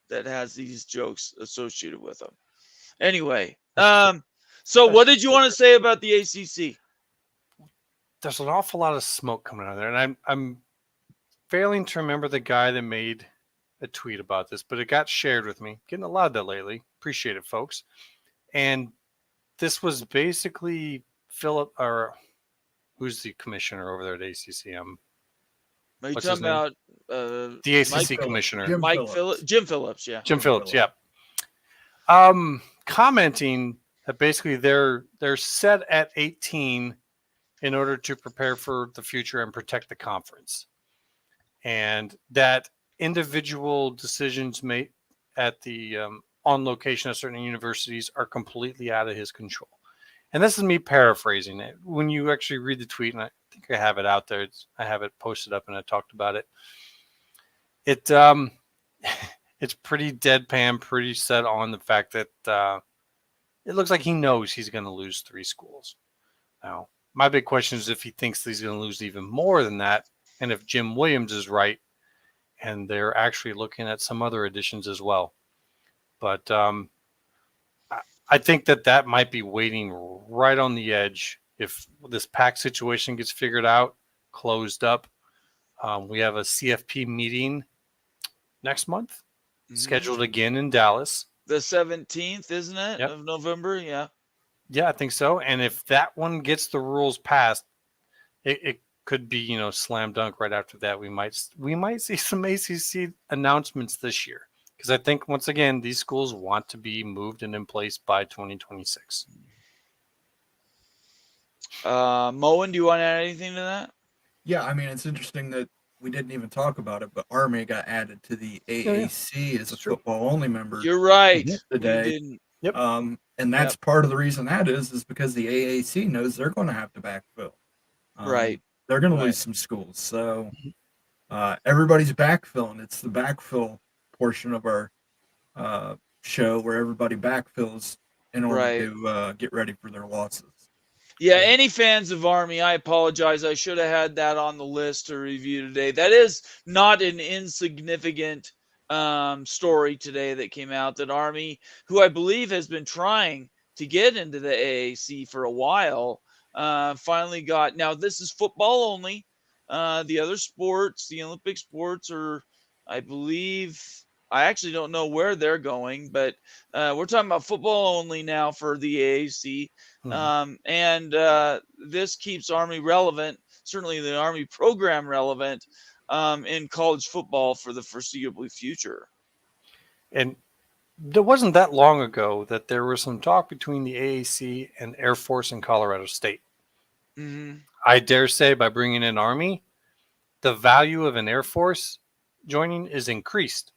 that has these jokes associated with them. Anyway, so what did you want to say about the ACC? There's an awful lot of smoke coming out of there, and I'm failing to remember the guy that made a tweet about this, but it got shared with me. Getting a lot of that lately. Appreciate it, folks. And this was basically Philip, or who's the commissioner over there at ACC? Are you talking about the ACC commissioner? Jim Phillips, yeah. Jim Phillips, yeah. Commenting that basically they're set at 18 in order to prepare for the future and protect the conference, and that individual decisions made at the on location at certain universities are completely out of his control. And this is me paraphrasing it. When you actually read the tweet, and I think I have it out there, I have it posted up and I talked about it. It's pretty deadpan, pretty set on the fact that it looks like he knows he's going to lose 3 schools. Now, my big question is if he thinks he's going to lose even more than that, and if Jim Williams is right, and they're actually looking at some other additions as well. But I think that might be waiting right on the edge if this PAC situation gets figured out, closed up. We have a CFP meeting next month, scheduled again in Dallas. The 17th, isn't it, of November? Yeah. Yeah, I think so. And if that one gets the rules passed, it could be, slam dunk right after that. We might see some ACC announcements this year. Because I think, once again, these schools want to be moved and in place by 2026. Moen, do you want to add anything to that? Yeah, I mean, it's interesting that we didn't even talk about it, but Army got added to the AAC as a It's true. football-only member You're right. Mhm. We today. didn't. And that's part of the reason that is because the AAC knows they're going to have to backfill. Right. They're going to Right. lose some schools. So everybody's backfilling. It's the backfill portion of our show where everybody backfills in order Right. to get ready for their losses. Yeah, Yeah. any fans of Army, I apologize. I should have had that on the list to review today. That is not an insignificant story today that came out, that Army, who I believe has been trying to get into the AAC for a while, finally got. Now, this is football only. The other sports, the Olympic sports, are, I believe, I actually don't know where they're going, but we're talking about football only now for the AAC. And this keeps Army relevant, certainly the Army program relevant in college football for the foreseeable future. And there wasn't that long ago that there was some talk between the AAC and Air Force in Colorado State. Mm-hmm. I dare say by bringing in Army, the value of an Air Force joining is increased.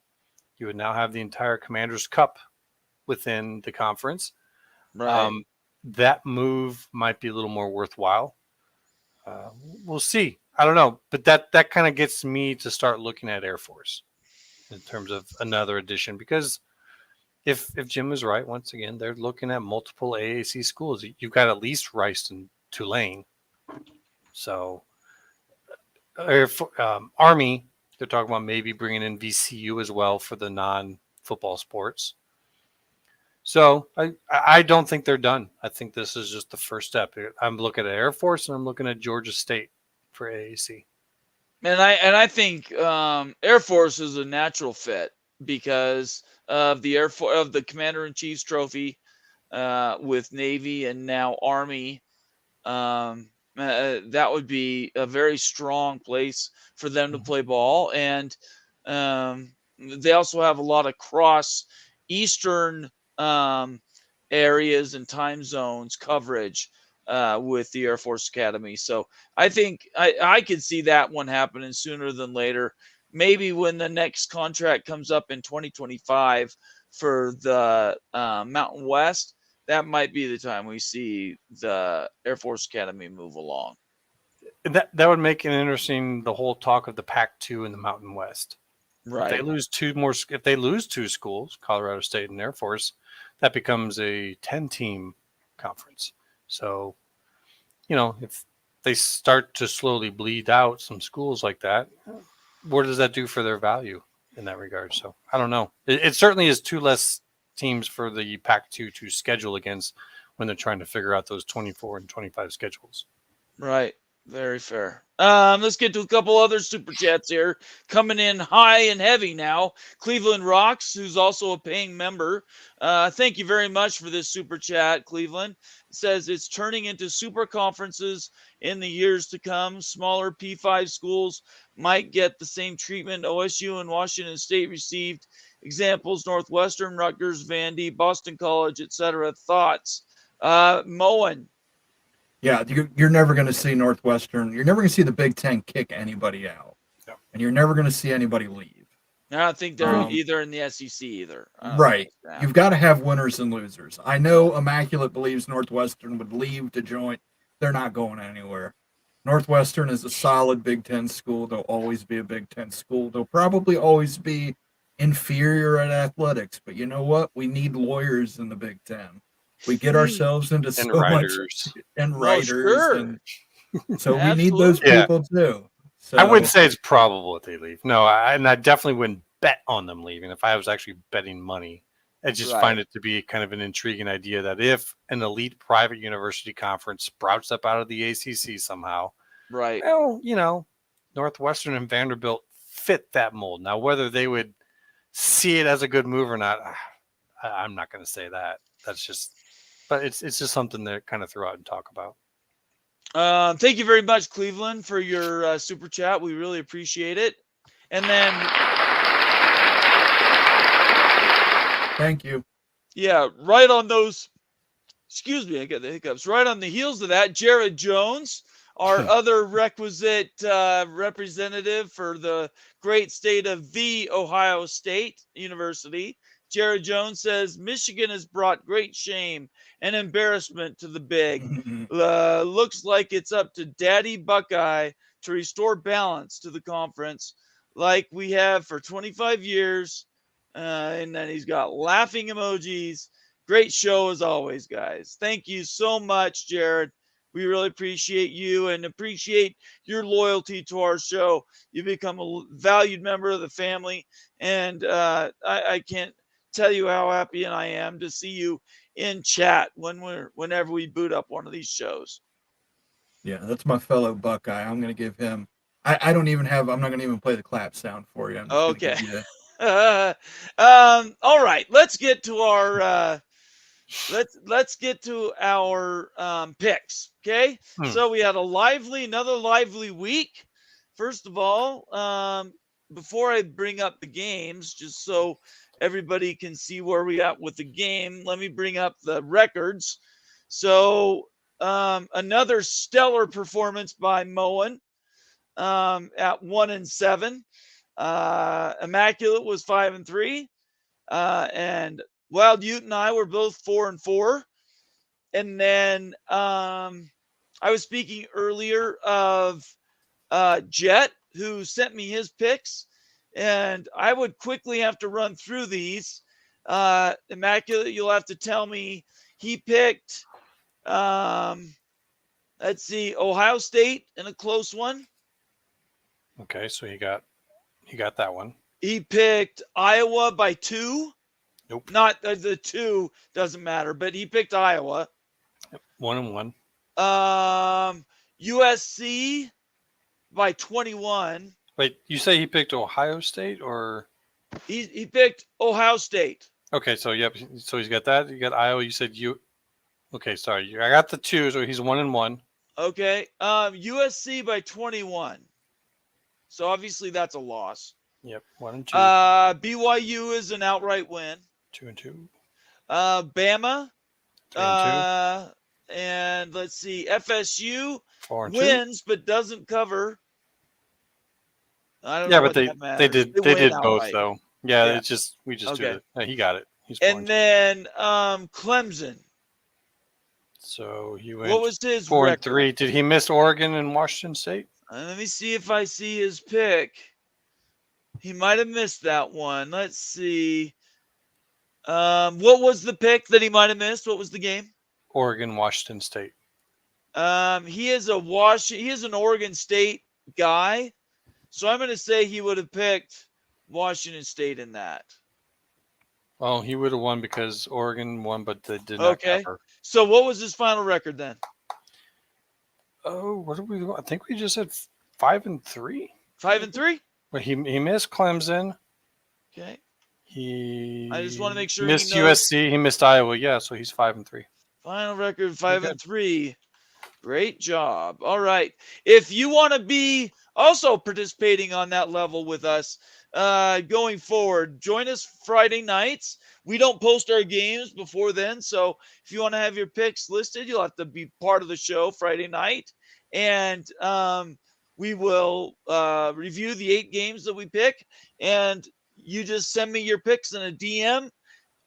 You would now have the entire Commander's Cup within the conference. Right. That move might be a little more worthwhile. We'll see. I don't know, but that kind of gets me to start looking at Air Force in terms of another addition, because if Jim is right, once again, they're looking at multiple AAC schools. You've got at least Rice and Tulane. So Army, they're talking about maybe bringing in VCU as well for the non-football sports. So I don't think they're done. I think this is just the first step. I'm looking at Air Force and I'm looking at Georgia State for AAC. And I think Air Force is a natural fit because of the of the Commander in Chief's trophy with Navy and now Army. That would be a very strong place for them to play ball, and they also have a lot of cross Eastern areas and time zones coverage with the Air Force Academy. So I think I could see that one happening sooner than later. Maybe when the next contract comes up in 2025 for the Mountain West, that might be the time we see the Air Force Academy move along. That would make it interesting, the whole talk of the Pac-2 in the Mountain West. Right. If they lose two schools, Colorado State and Air Force, that becomes a 10-team conference. So, if they start to slowly bleed out some schools like that, what does that do for their value in that regard? So I don't know. It certainly is two less teams for the Pac-2 to schedule against when they're trying to figure out those 24 and 25 schedules. Right. Very fair. Let's get to a couple other super chats here. Coming in high and heavy now. Cleveland Rocks, who's also a paying member. Thank you very much for this super chat, Cleveland. It says it's turning into super conferences in the years to come. Smaller P5 schools might get the same treatment OSU and Washington State received. Examples: Northwestern, Rutgers, Vandy, Boston College, etc. Thoughts? Moen. Yeah, you're never going to see Northwestern. You're never going to see the Big Ten kick anybody out, and you're never going to see anybody leave. I don't think they're either in the SEC either. Right. You've got to have winners and losers. I know Immaculate believes Northwestern would leave to join. They're not going anywhere. Northwestern is a solid Big Ten school. They'll always be a Big Ten school. They'll probably always be inferior at athletics, but you know what? We need lawyers in the Big Ten. We get ourselves into so writers. much and writers, and so we need Absolutely. those people too. So I wouldn't say it's probable that they leave. No, I definitely wouldn't bet on them leaving. If I was actually betting money, I just find it to be kind of an intriguing idea that if an elite private university conference sprouts up out of the ACC somehow, right? Well, Northwestern and Vanderbilt fit that mold. Now, whether they would see it as a good move or not, I'm not going to say that. That's just. But it's just something to kind of throw out and talk about. Thank you very much, Cleveland, for your super chat. We really appreciate it. And then, thank you. Yeah, right on those excuse me, I got the hiccups. Right on the heels of that, Jared Jones, our other requisite representative for the great state of the Ohio State University. Jared Jones says Michigan has brought great shame and embarrassment to the Big. Looks like it's up to Daddy Buckeye to restore balance to the conference like we have for 25 years. And then he's got laughing emojis. Great show as always, guys. Thank you so much, Jared. We really appreciate you and appreciate your loyalty to our show. You become a valued member of the family, and I can't tell you how happy and I am to see you in chat whenever we boot up one of these shows. Yeah, that's my fellow Buckeye. I'm going to give him. I'm not going to even play the clap sound for you. I'm just Okay. Give you All right. Let's get to our let's get to our picks. Okay. So we had another lively week. First of all, before I bring up the games, just so everybody can see where we at with the game, let me bring up the records. So another stellar performance by Moen at 1-7. Immaculate was 5-3. And Wild Ute and I were both 4-4. And then I was speaking earlier of Jet, who sent me his picks, and I would quickly have to run through these. Immaculate, you'll have to tell me. He picked, let's see, Ohio State in a close one. Okay, so he got that one. He picked Iowa by 2. Nope. Not the 2 doesn't matter, but he picked Iowa. 1-1. USC by 21. Wait, you say he picked Ohio State or? He picked Ohio State. Okay, so yep, so he's got that. You got Iowa. You said you. Okay, sorry. I got the 2, so he's 1-1. Okay. USC by 21. So obviously that's a loss. Yep, 1-2. BYU is an outright win. 2-2. Bama. 3-2. And let's see, FSU 4-2. wins but doesn't cover. I don't Yeah, know but what they did both outright. though. Yeah, Yeah. it's just we just Okay. do it. He got it. He's And 4-2. then Clemson. So he went What was his 4-3. record? Did he miss Oregon and Washington State? Let me see if I see his pick. He might have missed that one. Let's see. What was the pick that he might have missed? What was the game? Oregon, Washington State. He is an Oregon State guy. So I'm going to say he would have picked Washington State in that. Well, he would have won because Oregon won, but they did not cover. So what was his final record then? Oh, what did we? I think we just said 5-3. 5-3. But he missed Clemson. Okay. I just want to make sure missed he knows. USC. He missed Iowa. Yeah, so he's 5-3. Final record 5-3. Great job. All right. If you want to be also participating on that level with us going forward, join us Friday nights. We don't post our games before then. So if you want to have your picks listed, you'll have to be part of the show Friday night. And we will review the 8 games that we pick. And you just send me your picks in a DM.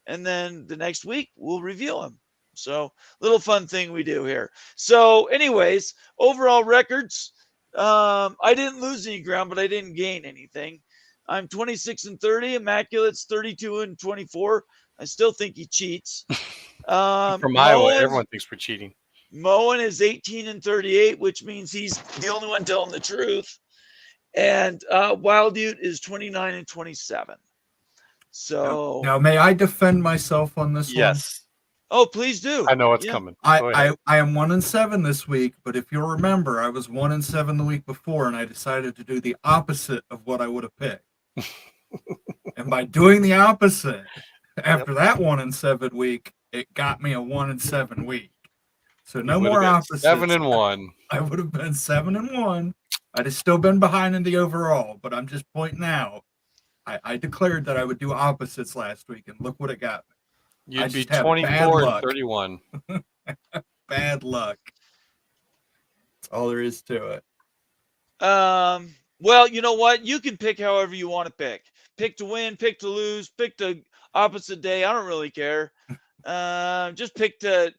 And then the next week we'll review them. So little fun thing we do here. So anyways, overall records, I didn't lose any ground, but I didn't gain anything. I'm 26-30. Immaculate's 32-24. I still think he cheats. From Iowa, everyone thinks we're cheating. Moen is 18-38, which means he's the only one telling the truth. And Wild Ute is 29-27. So now may I defend myself on this one? Yes. Oh, please do. I know it's coming. I am 1-7 this week, but if you'll remember, I was 1-7 the week before, and I decided to do the opposite of what I would have picked. And by doing the opposite, after that 1-7 week, it got me a 1-7 week. So no more opposites. 7-1. I would have been 7-1. I'd have still been behind in the overall, but I'm just pointing out. I declared that I would do opposites last week, and look what it got me. You'd be 24-31. bad luck. That's all there is to it. Well, you know what? You can pick however you want to pick. Pick to win, pick to lose, pick the opposite day. I don't really care. Just pick to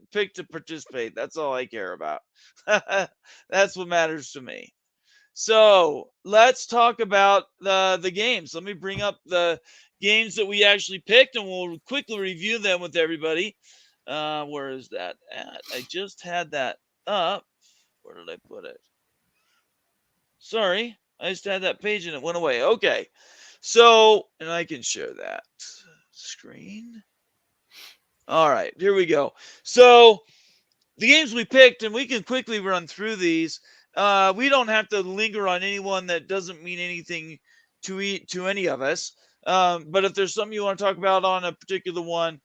participate. That's all I care about. That's what matters to me. So let's talk about the games. Let me bring up the games that we actually picked, and we'll quickly review them with everybody. Where is that at? I just had that up. Where did I put it? Sorry, I just had that page and it went away. Okay. So, and I can share that screen. All right, here we go. So, the games we picked, and we can quickly run through these. We don't have to linger on any one that doesn't mean anything to any of us. But if there's something you want to talk about on a particular one,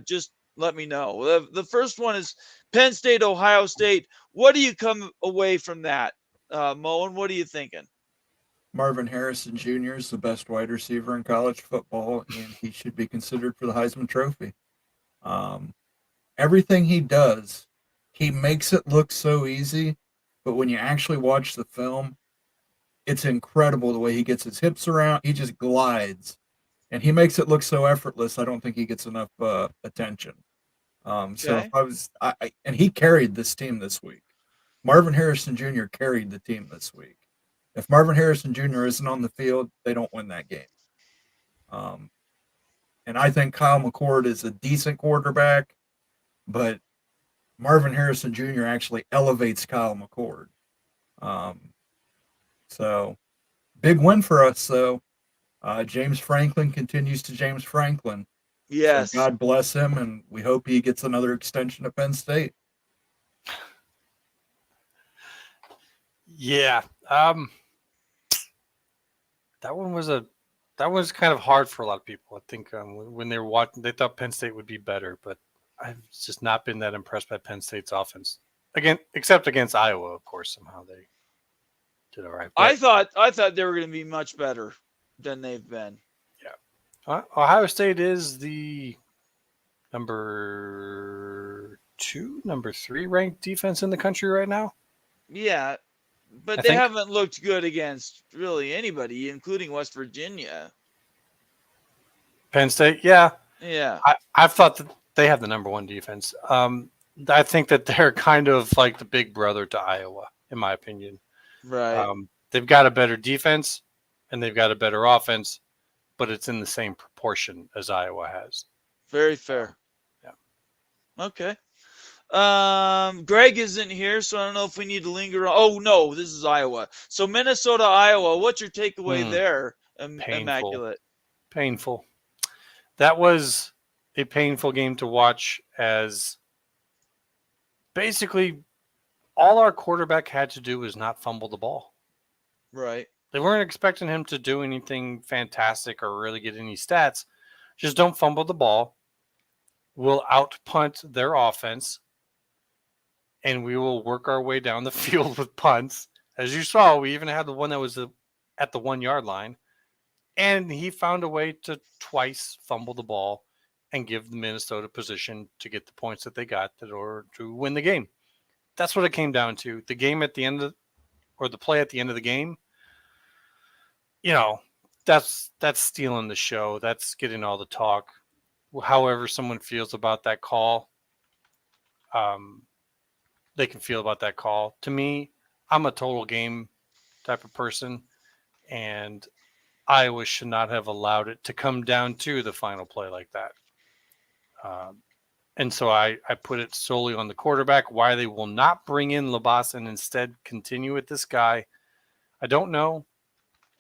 just let me know. The first one is Penn State, Ohio State. What do you come away from that, Moen? What are you thinking? Marvin Harrison Jr. is the best wide receiver in college football, and he should be considered for the Heisman Trophy. Everything he does, he makes it look so easy, but when you actually watch the film, it's incredible the way he gets his hips around. He just glides, and he makes it look so effortless. I don't think he gets enough attention. So if and he carried this team this week. Marvin Harrison Jr. carried the team this week. If Marvin Harrison Jr. isn't on the field, they don't win that game. And I think Kyle McCord is a decent quarterback, but Marvin Harrison Jr. actually elevates Kyle McCord. So big win for us, though. James Franklin continues to James Franklin. Yes. So God bless him, and we hope he gets another extension at Penn State. Yeah. That was kind of hard for a lot of people. I think when they were watching, they thought Penn State would be better, but I've just not been that impressed by Penn State's offense. Again, except against Iowa, of course. Somehow they did all right. But I thought they were going to be much better than they've been. Yeah. Ohio State is the number 3 ranked defense in the country right now. Yeah, but they haven't looked good against really anybody, including West Virginia. Penn State, yeah. Yeah. I've thought that they have the number 1 defense. I think that they're kind of like the big brother to Iowa, in my opinion. Right. They've got a better defense and they've got a better offense, but it's in the same proportion as Iowa has. Very fair. Yeah. Okay. Greg isn't here, so I don't know if we need to linger on. Oh, no, this is Iowa. So Minnesota, Iowa, what's your takeaway there, Immaculate? Painful. That was a painful game to watch, as basically all our quarterback had to do was not fumble the ball. Right. They weren't expecting him to do anything fantastic or really get any stats. Just don't fumble the ball. We'll out-punt their offense, and we will work our way down the field with punts. As you saw, we even had the one that was at the 1-yard line, and he found a way to twice fumble the ball and give the Minnesota position to get the points that they got in order to win the game. That's what it came down to. The game at the end of, or the play at the end of the game, that's stealing the show. That's getting all the talk. However someone feels about that call, they can feel about that call. To me, I'm a total game type of person, and Iowa should not have allowed it to come down to the final play like that. And so I put it solely on the quarterback. Why they will not bring in Labas and instead continue with this guy, I don't know.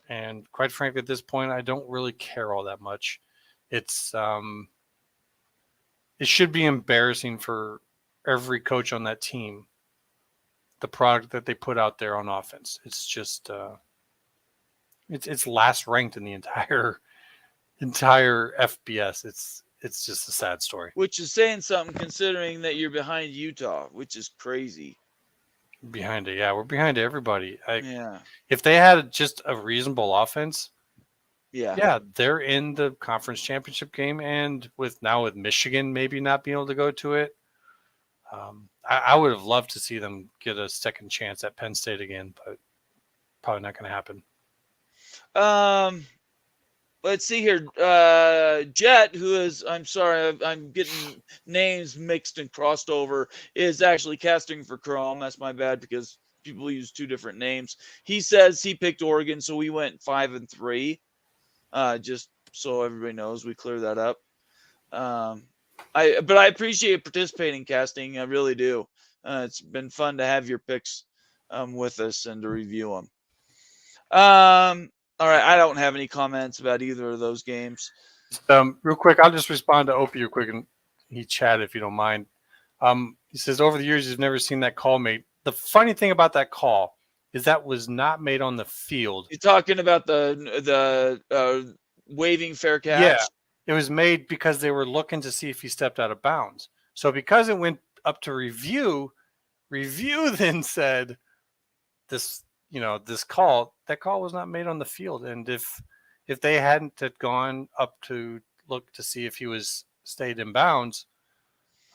And quite frankly, at this point, I don't really care all that much. It should be embarrassing for every coach on that team, the product that they put out there on offense. It's just it's last ranked in the entire FBS. It's just a sad story. Which is saying something, considering that you're behind Utah, which is crazy. Behind it, yeah, we're behind everybody. Yeah. If they had just a reasonable offense, yeah, they're in the conference championship game, and with Michigan maybe not being able to go to it, I would have loved to see them get a second chance at Penn State again, but probably not going to happen. Let's see here. Jet, who is, I'm sorry, I'm getting names mixed and crossed over, is actually casting for Chrome. That's my bad because people use two different names. He says he picked Oregon, so we went 5-3. Just so everybody knows, we clear that up. But I appreciate participating, casting. I really do. It's been fun to have your picks with us and to review them. All right, I don't have any comments about either of those games. Real quick, I'll just respond to Opie real quick, and he chat if you don't mind. He says, over the years, you've never seen that call made. The funny thing about that call is that was not made on the field. You're talking about the waving fair catch? Yeah, it was made because they were looking to see if he stepped out of bounds. So because it went up to review then said this, this call, that call was not made on the field. And if they hadn't had gone up to look to see if he was stayed in bounds,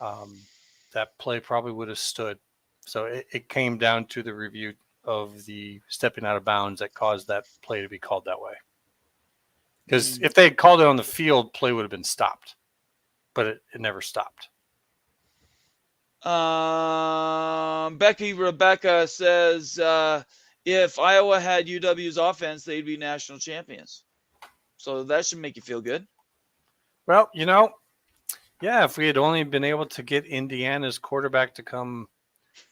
that play probably would have stood. So it came down to the review of the stepping out of bounds that caused that play to be called that way. Because if they had called it on the field, play would have been stopped. But it never stopped. Rebecca says, if Iowa had UW's offense, they'd be national champions. So that should make you feel good. Well, if we had only been able to get Indiana's quarterback to come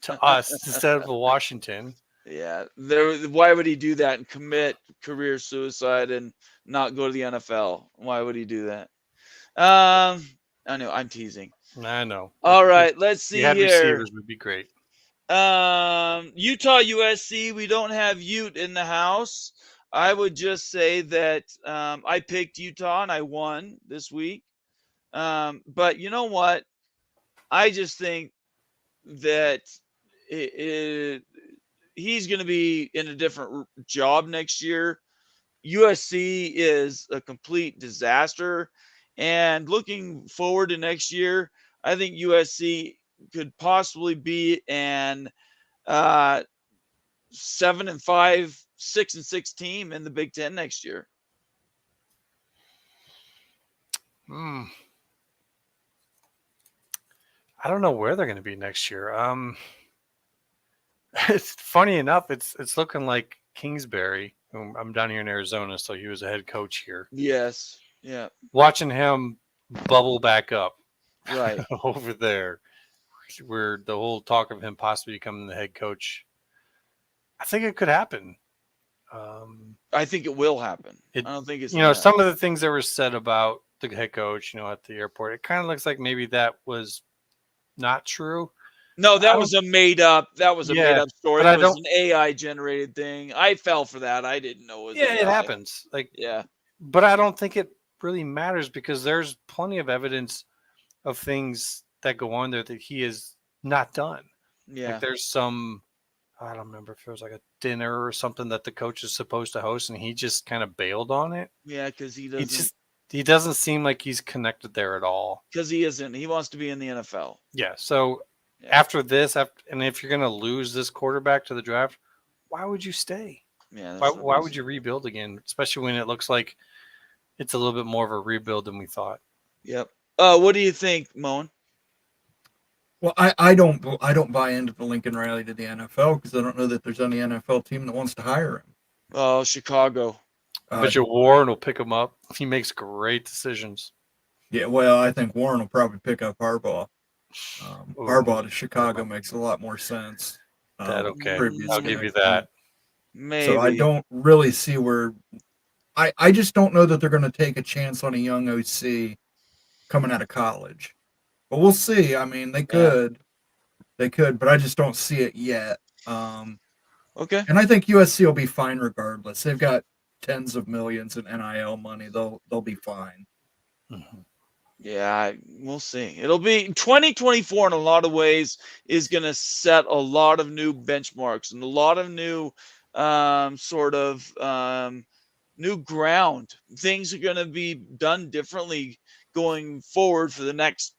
to us instead of Washington. Yeah. Why would he do that and commit career suicide and not go to the NFL? Why would he do that? I know, I'm teasing. I know. All right, let's see here. Receivers would be great. Utah USC, we don't have Ute in the house. I would just say that I picked Utah and I won this week. But you know what? I just think that he's going to be in a different job next year. USC is a complete disaster. And looking forward to next year, I think USC could possibly be an 7-5, 6-6 team in the Big Ten next year. I don't know where they're going to be next year. It's funny enough. It's looking like Kingsbury. I'm down here in Arizona, so he was a head coach here. Yes. Yeah. Watching him bubble back up right over there, where the whole talk of him possibly becoming the head coach, I think it could happen. I think it will happen. I don't think it's some of the things that were said about the head coach, at the airport. It kind of looks like maybe that was not true. No, that was a made up. That was a made up story. That was an AI generated thing. I fell for that. I didn't know it was. Yeah, AI. It happens. But I don't think it really matters because there's plenty of evidence of things that go on there that he has not done. Yeah. There's some, I don't remember if it was like a dinner or something that the coach is supposed to host and he just kind of bailed on it. Yeah, because he doesn't. He doesn't seem like he's connected there at all. Because he isn't. He wants to be in the NFL. Yeah. So after this, and if you're going to lose this quarterback to the draft, why would you stay? Yeah. Why would you rebuild again? Especially when it looks like it's a little bit more of a rebuild than we thought. Yep. What do you think, Moan? Well, I don't buy into the Lincoln Riley to the NFL because I don't know that there's any NFL team that wants to hire him. Oh, Chicago. But your Warren will pick him up. He makes great decisions. Yeah, well, I think Warren will probably pick up Harbaugh. Harbaugh to Chicago makes a lot more sense. Okay. I'll give you that. Maybe. So I don't really see where I just don't know that they're going to take a chance on a young OC coming out of college. But we'll see. I mean, they could, but I just don't see it yet. Okay. And I think USC will be fine regardless. They've got tens of millions in NIL money. They'll be fine. Mm-hmm. Yeah, we'll see. It'll be 2024 in a lot of ways is going to set a lot of new benchmarks and a lot of new new ground. Things are going to be done differently going forward for the next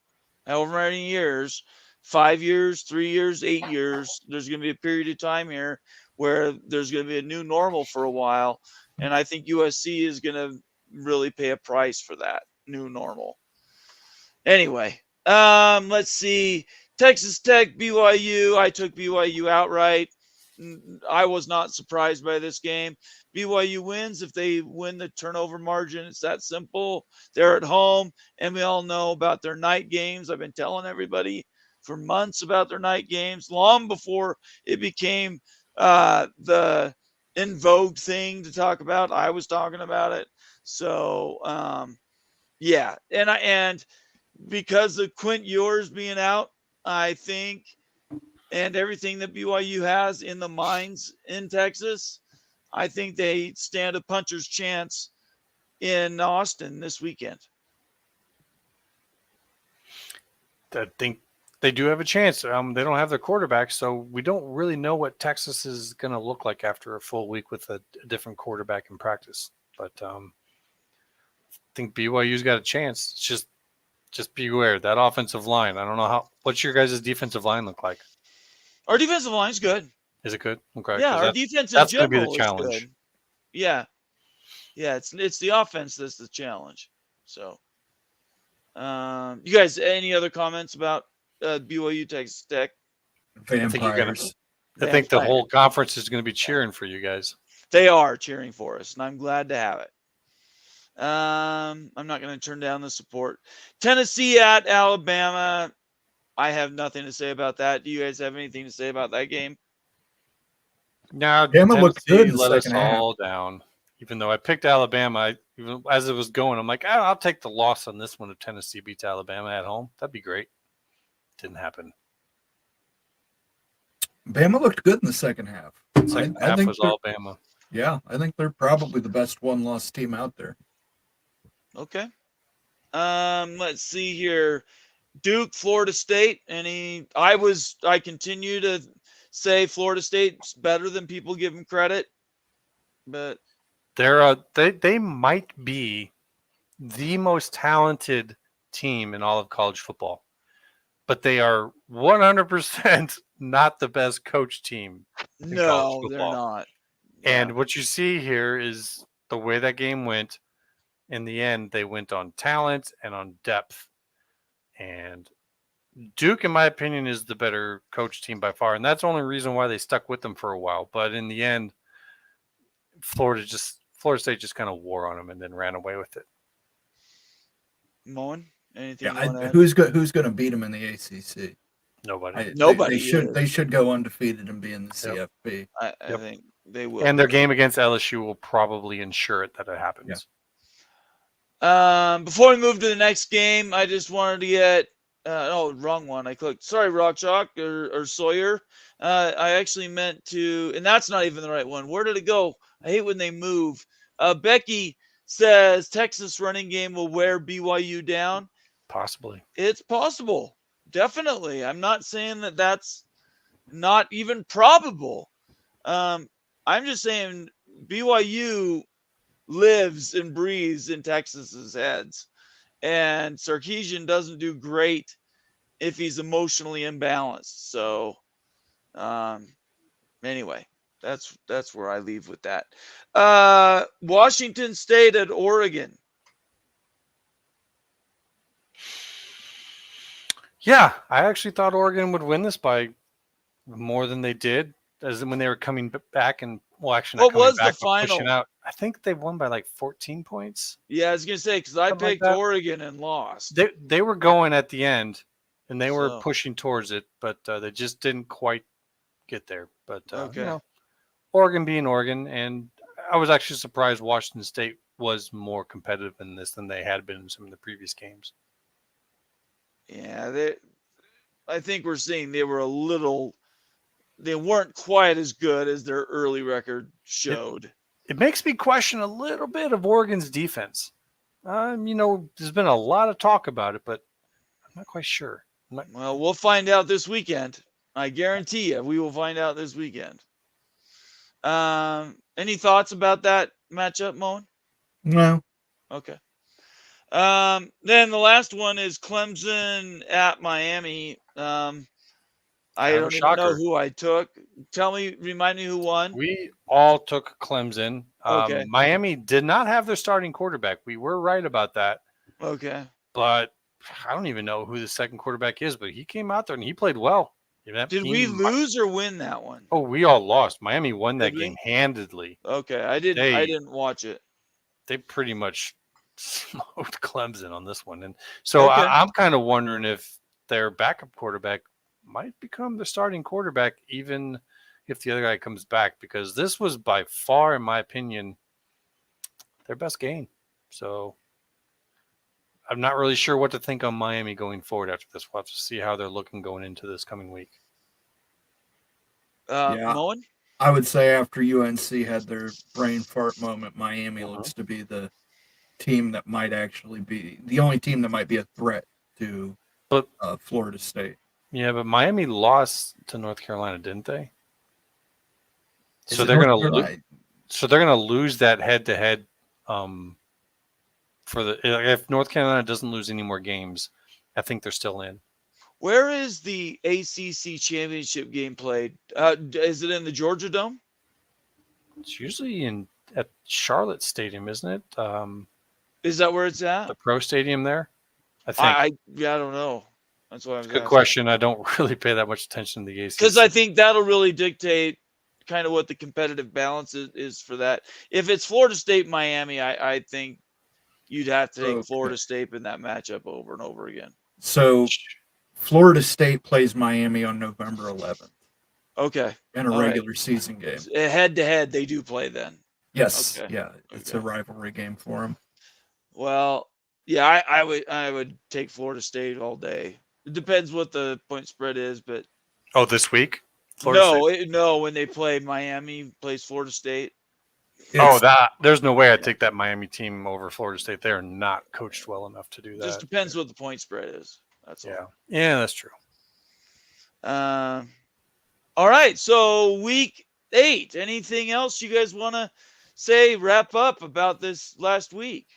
however many years 5 years, 3 years, 8 years. There's going to be a period of time here where there's going to be a new normal for a while. And I think USC is going to really pay a price for that new normal. Anyway, let's see. Texas Tech, BYU. I took BYU outright. I was not surprised by this game. BYU wins if they win the turnover margin. It's that simple. They're at home, and we all know about their night games. I've been telling everybody for months about their night games, long before it became the in vogue thing to talk about. I was talking about it. So, yeah. And because of Quint Ewers being out, I think, and everything that BYU has in the mines in Texas, I think they stand a puncher's chance in Austin this weekend. I think they do have a chance. They don't have their quarterback, so we don't really know what Texas is going to look like after a full week with a different quarterback in practice. But I think BYU's got a chance. It's just beware that offensive line. I don't know what's your guys' defensive line look like? Our defensive line's good. Is it good? Okay. Yeah, our defense in that's going to be general the challenge. is good. Yeah. Yeah, it's the offense that's the challenge. So, you guys, any other comments about BYU Texas Tech? Vampires. I think the whole conference is going to be cheering for you guys. They are cheering for us, and I'm glad to have it. I'm not going to turn down the support. Tennessee at Alabama. I have nothing to say about that. Do you guys have anything to say about that game? Now, Alabama looked good in the let us second half. all down. Even though I picked Alabama, even as it was going, I'm like, I'll take the loss on this one if Tennessee beats Alabama at home. That'd be great. Didn't happen. Bama looked good in the second half. Second half was Alabama. Yeah, I think they're probably the best one-loss team out there. Okay. Let's see here. Duke, Florida State. I continue to say Florida State's better than people give them credit, but they might be the most talented team in all of college football, but they are 100% not the best coach team. No, they're not. And what you see here is the way that game went. In the end, they went on talent and on depth. And Duke, in my opinion, is the better coach team by far. And that's the only reason why they stuck with them for a while. But in the end, Florida State just kind of wore on them and then ran away with it. Moen, anything? Who's going to beat them in the ACC? Nobody. Nobody. They should go undefeated and be in the CFP. I think they will. And their game against LSU will probably ensure it that it happens. Yeah. Before we move to the next game, I just wanted to get wrong one. I clicked. Sorry, Rock Chalk or Sawyer. I actually meant to, and that's not even the right one. Where did it go? I hate when they move. Becky says Texas running game will wear BYU down. Possibly. It's possible. Definitely. I'm not saying that that's not even probable. I'm just saying BYU lives and breathes in Texas's heads, and Sarkisian doesn't do great if he's emotionally imbalanced. So, anyway, that's where I leave with that. Washington State at Oregon. Yeah, I actually thought Oregon would win this by more than they did, as when they were coming back and what was the final? Out. I think they won by like 14 points. Yeah, I was gonna say because I picked Oregon and lost. They were going at the end, and they were pushing towards it, but they just didn't quite get there. But Oregon being Oregon, and I was actually surprised Washington State was more competitive in this than they had been in some of the previous games. Yeah, I think we're seeing they weren't quite as good as their early record showed. It makes me question a little bit of Oregon's defense. There's been a lot of talk about it, but I'm not quite sure. Well, we'll find out this weekend. I guarantee you, we will find out this weekend. Any thoughts about that matchup, Moen? No. Okay. Then the last one is Clemson at Miami. I Kind of a don't even know shocker. who I took. Remind me who won. We all took Clemson. Okay. Miami did not have their starting quarterback. We were right about that. Okay. But I don't even know who the second quarterback is, but he came out there and he played well. That Did we team- lose or win that one? Oh, we all lost. Miami won that Did we? game handedly. Okay, I didn't watch it. They pretty much smoked Clemson on this one. And so Okay. I'm kind of wondering if their backup quarterback might become the starting quarterback, even if the other guy comes back, because this was by far, in my opinion, their best game. So I'm not really sure what to think on Miami going forward after this. We'll have to see how they're looking going into this coming week. Yeah. Moen? I would say after UNC had their brain fart moment, Miami looks to be the team that might actually be the only team that might be a threat to Florida State. Yeah, but Miami lost to North Carolina, didn't they? Is So it they're North going to Carolina? So they're going to lose that head-to-head for the if North Carolina doesn't lose any more games, I think they're still in. Where is the ACC championship game played? Is it in the Georgia Dome? It's usually at Charlotte Stadium, isn't it? Is that where it's at? The Pro Stadium there, I think. I don't know. That's why I was Good asking. question. I don't really pay that much attention to the ACC. Because I think that'll really dictate kind of what the competitive balance is for that. If it's Florida State, Miami, I think you'd have to take Florida State in that matchup over and over again. So Florida State plays Miami on November 11th. Okay. In a regular season game. Head to head, they do play then. Yes. Okay. Yeah. It's a rivalry game for them. Well, yeah, I would take Florida State all day. It depends what the point spread is, but this week? No, when they play Miami plays Florida State. There's no way I'd take that Miami team over Florida State. They're not coached well enough to do that. Just depends what the point spread is. That's all. Yeah, that's true. All right, so week 8. Anything else you guys want to say? Wrap up about this last week.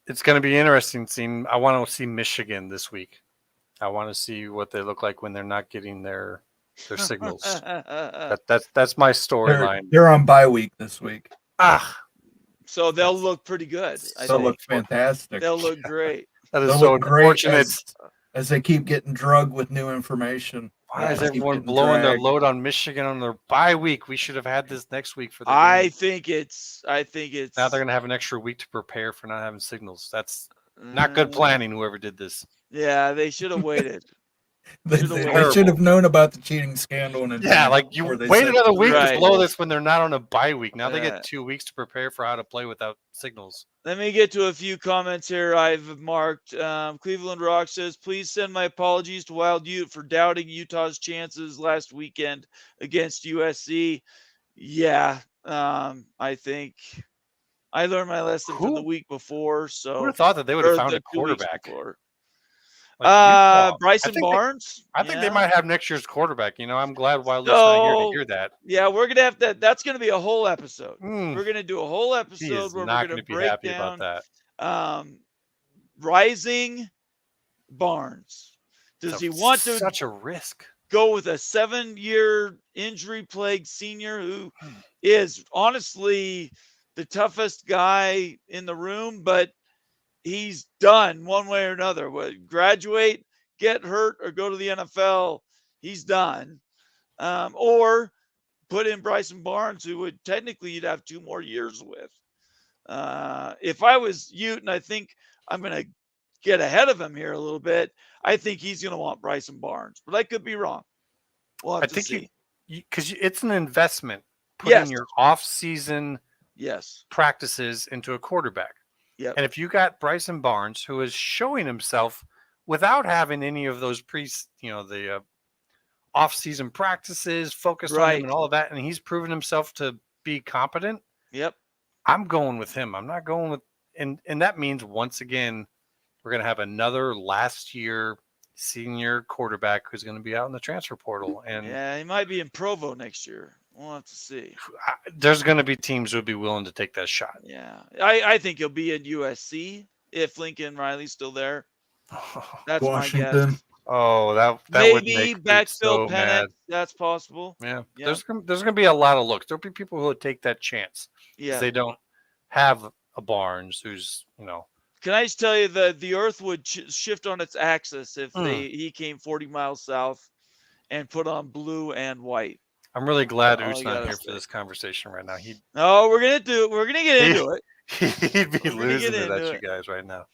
It's going to be interesting seeing. I want to see Michigan this week. I want to see what they look like when they're not getting their signals. That's my storyline. They're on bye week this week. So they'll look pretty good. They'll look fantastic. They'll look great. That is so unfortunate. As they keep getting drugged with new information. Why is everyone blowing their load on Michigan on their bye week? We should have had this next week for the game. I think it's now they're going to have an extra week to prepare for not having signals. That's not good planning, whoever did this. Yeah, they should have waited. They should have known about the cheating scandal. You wait another week to blow this when they're not on a bye week. Now they get 2 weeks to prepare for how to play without signals. Let me get to a few comments here I've marked. Cleveland Rock says, please send my apologies to Wild Ute for doubting Utah's chances last weekend against USC. Yeah, I think I learned my lesson from the week before. So who would have thought that they would have found a quarterback? Bryson Barnes. I think they might have next year's quarterback. I'm glad Wild Ute's not here to hear that. Yeah, we're gonna have to. That's gonna be a whole episode. We're gonna do a whole episode where we're gonna break down about that. Rising Barnes. Does he want to such a risk? Go with a 7-year injury-plagued senior who is honestly the toughest guy in the room, but he's done one way or another. Graduate, get hurt, or go to the NFL. He's done. Or put in Bryson Barnes, who would technically you'd have 2 more years with. If I was Ute, and I think I'm going to get ahead of him here a little bit, I think he's going to want Bryson Barnes, but I could be wrong. We'll have to see. Because it's an investment putting your off-season practices into a quarterback. Yep. And if you got Bryson Barnes, who is showing himself without having any of those the off-season practices focused on him and all of that, and he's proven himself to be competent. Yep. I'm going with him. I'm not going with, and that means once again, we're going to have another last year senior quarterback who's going to be out in the transfer portal. And he might be in Provo next year. We'll have to see. There's going to be teams who would be willing to take that shot. Yeah, I think he'll be at USC if Lincoln Riley's still there. That's my Washington. guess. Oh, that would Maybe make me backfill so mad. Penix. That's possible. Yeah, Yeah. there's gonna be a lot of looks. There'll be people who would take that chance because Yeah. they don't have a Barnes who's Can I just tell you the Earth would shift on its axis if Hmm. he came 40 miles south and put on blue and white. I'm really glad All U's I not gotta here say. for this conversation right now. No, we're gonna get into it. He'd be We're gonna losing get it at into you it. guys right now.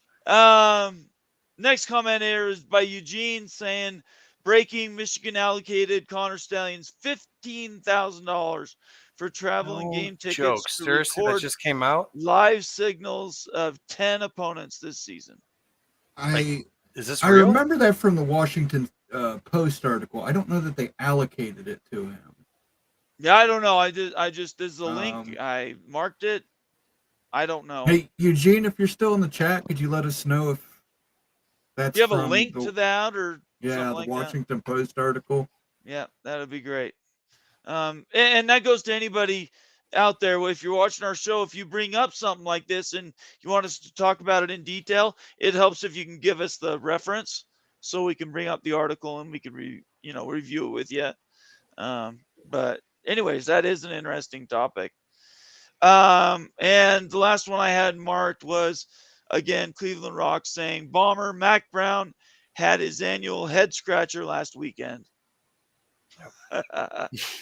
Next comment here is by Eugene saying, breaking, Michigan allocated Connor Stallions $15,000 for travel and game tickets Joke. to Seriously, that record just came out. live signals of 10 opponents this season. I Is this I real? remember that from the Washington Post article. I don't know that they allocated it to him. Yeah, I don't know. I just this is a link. Um, I marked it. I don't know. Hey, Eugene, if you're still in the chat, could you let us know if that's Do you have a from link the, to that or yeah, something the like that? Washington Post article? Yeah, that would be great. And that goes to anybody out there. If you're watching our show, if you bring up something like this and you want us to talk about it in detail, it helps if you can give us the reference so we can bring up the article and we can review it with you. But anyways, that is an interesting topic. And the last one I had marked was, again, Cleveland Rock saying, Bomber Mac Brown had his annual head scratcher last weekend.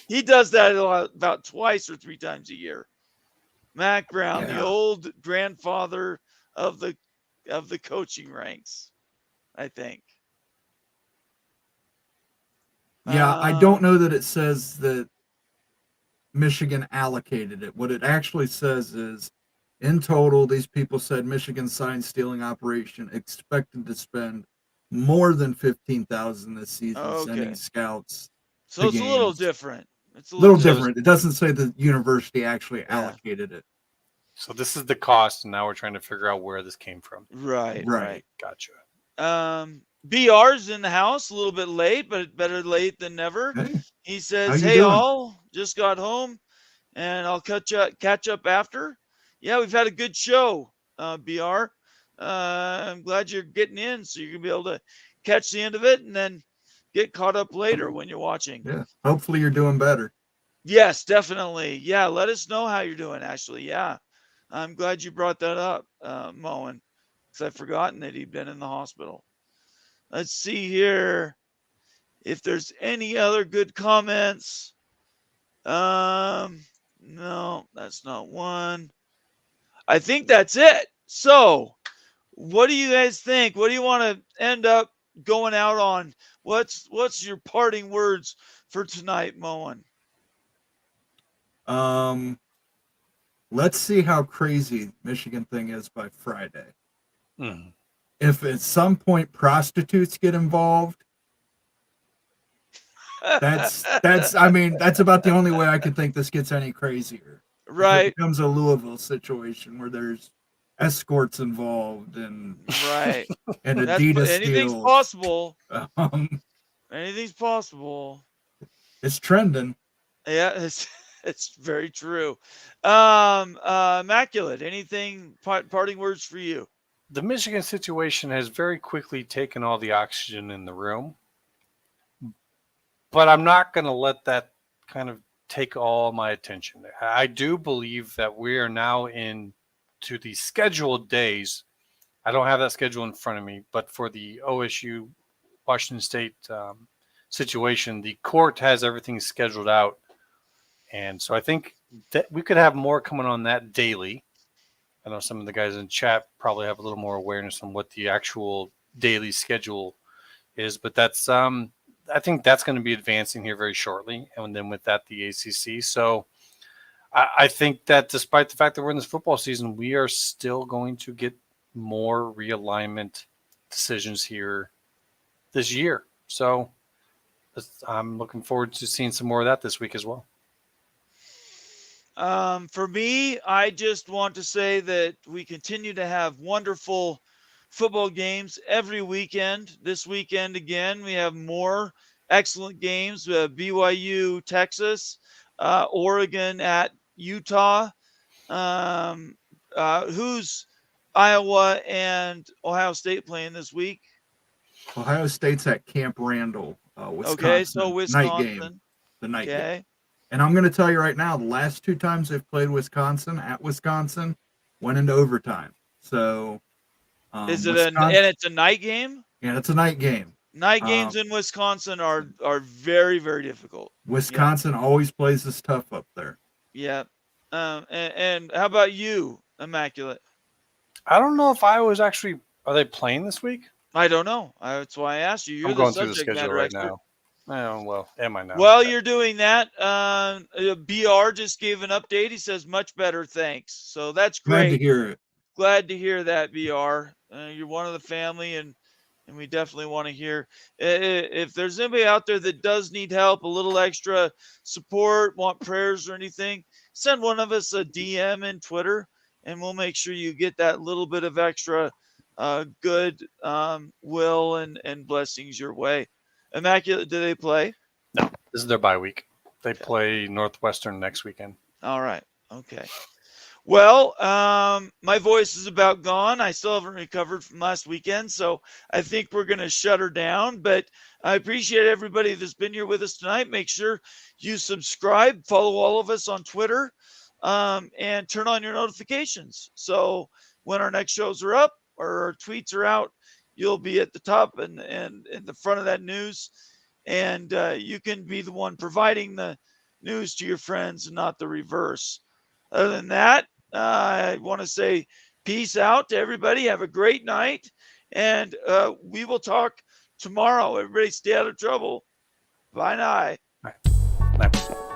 He does that about twice or three times a year. Mac Brown, the old grandfather of the coaching ranks, I think. Yeah, I don't know that it says that Michigan allocated it. What it actually says is, in total, these people said Michigan sign stealing operation expected to spend more than $15,000 this season sending scouts. So it's games. a little different. It's a little different. It doesn't say the university actually allocated it. So this is the cost, and now we're trying to figure out where this came from. Right. Gotcha. BR's in the house, a little bit late, but better late than never. Hey, he says, "Hey, doing? all, just got home, and I'll catch up after." Yeah, we've had a good show, BR. I'm glad you're getting in, so you're gonna be able to catch the end of it and then get caught up later when you're watching. Yeah, hopefully you're doing better. Yes, definitely. Yeah, let us know how you're doing, Ashley. Yeah, I'm glad you brought that up, Moen, because I've forgotten that he'd been in the hospital. Let's see here if there's any other good comments. No, that's not one. I think that's it. So, what do you guys think? What do you want to end up going out on? What's your parting words for tonight, Moen? Let's see how crazy Michigan thing is by Friday. Mm-hmm. If at some point prostitutes get involved, that's about the only way I can think this gets any crazier. Right. It becomes a Louisville situation where there's escorts involved and right and Adidas anything's steals. possible. Anything's possible. It's trending. Yeah, it's very true. Immaculate, anything parting words for you? The Michigan situation has very quickly taken all the oxygen in the room, but I'm not going to let that kind of take all my attention. I do believe that we are now into the scheduled days. I don't have that schedule in front of me, but for the OSU Washington State situation, the court has everything scheduled out. And so I think that we could have more coming on that daily. I know some of the guys in chat probably have a little more awareness on what the actual daily schedule is, but that's I think that's going to be advancing here very shortly, and then with that, the ACC. So I think that despite the fact that we're in this football season, we are still going to get more realignment decisions here this year. So I'm looking forward to seeing some more of that this week as well. For me, I just want to say that we continue to have wonderful football games every weekend. This weekend, again, we have more excellent games. BYU, Texas. Oregon at Utah. Who's Iowa and Ohio State playing this week? Ohio State's at Camp Randall, Wisconsin. Okay, so Night game. Wisconsin. The night game. Okay. And I'm going to tell you right now, the last 2 times they've played Wisconsin at Wisconsin went into overtime. So, Is it Wisconsin, and it's a night game? Yeah, it's a night game. Night games in Wisconsin are very, very difficult. Wisconsin always plays this tough up there. Yeah. And how about you, Immaculate? I don't know if Iowa's actually, are they playing this week? I don't know. That's why I asked you. You're I'm going the through the subject schedule matter right expert. now. Oh, well, am I now? Well, you're doing that. BR just gave an update. He says, much better, thanks. So that's Glad great. to hear it. Glad to hear that, BR. You're one of the family, and we definitely want to hear. If there's anybody out there that does need help, a little extra support, want prayers or anything, send one of us a DM in Twitter, and we'll make sure you get that little bit of extra good will and blessings your way. Immaculate, do they play? No, this is their bye week. They play Northwestern next weekend. All right. Okay. Well, my voice is about gone. I still haven't recovered from last weekend, so I think we're going to shut her down. But I appreciate everybody that's been here with us tonight. Make sure you subscribe, follow all of us on Twitter, and turn on your notifications. So when our next shows are up or our tweets are out, you'll be at the top and in the front of that news. And you can be the one providing the news to your friends and not the reverse. Other than that, I want to say peace out to everybody. Have a great night. And we will talk tomorrow. Everybody stay out of trouble. Bye now. Bye.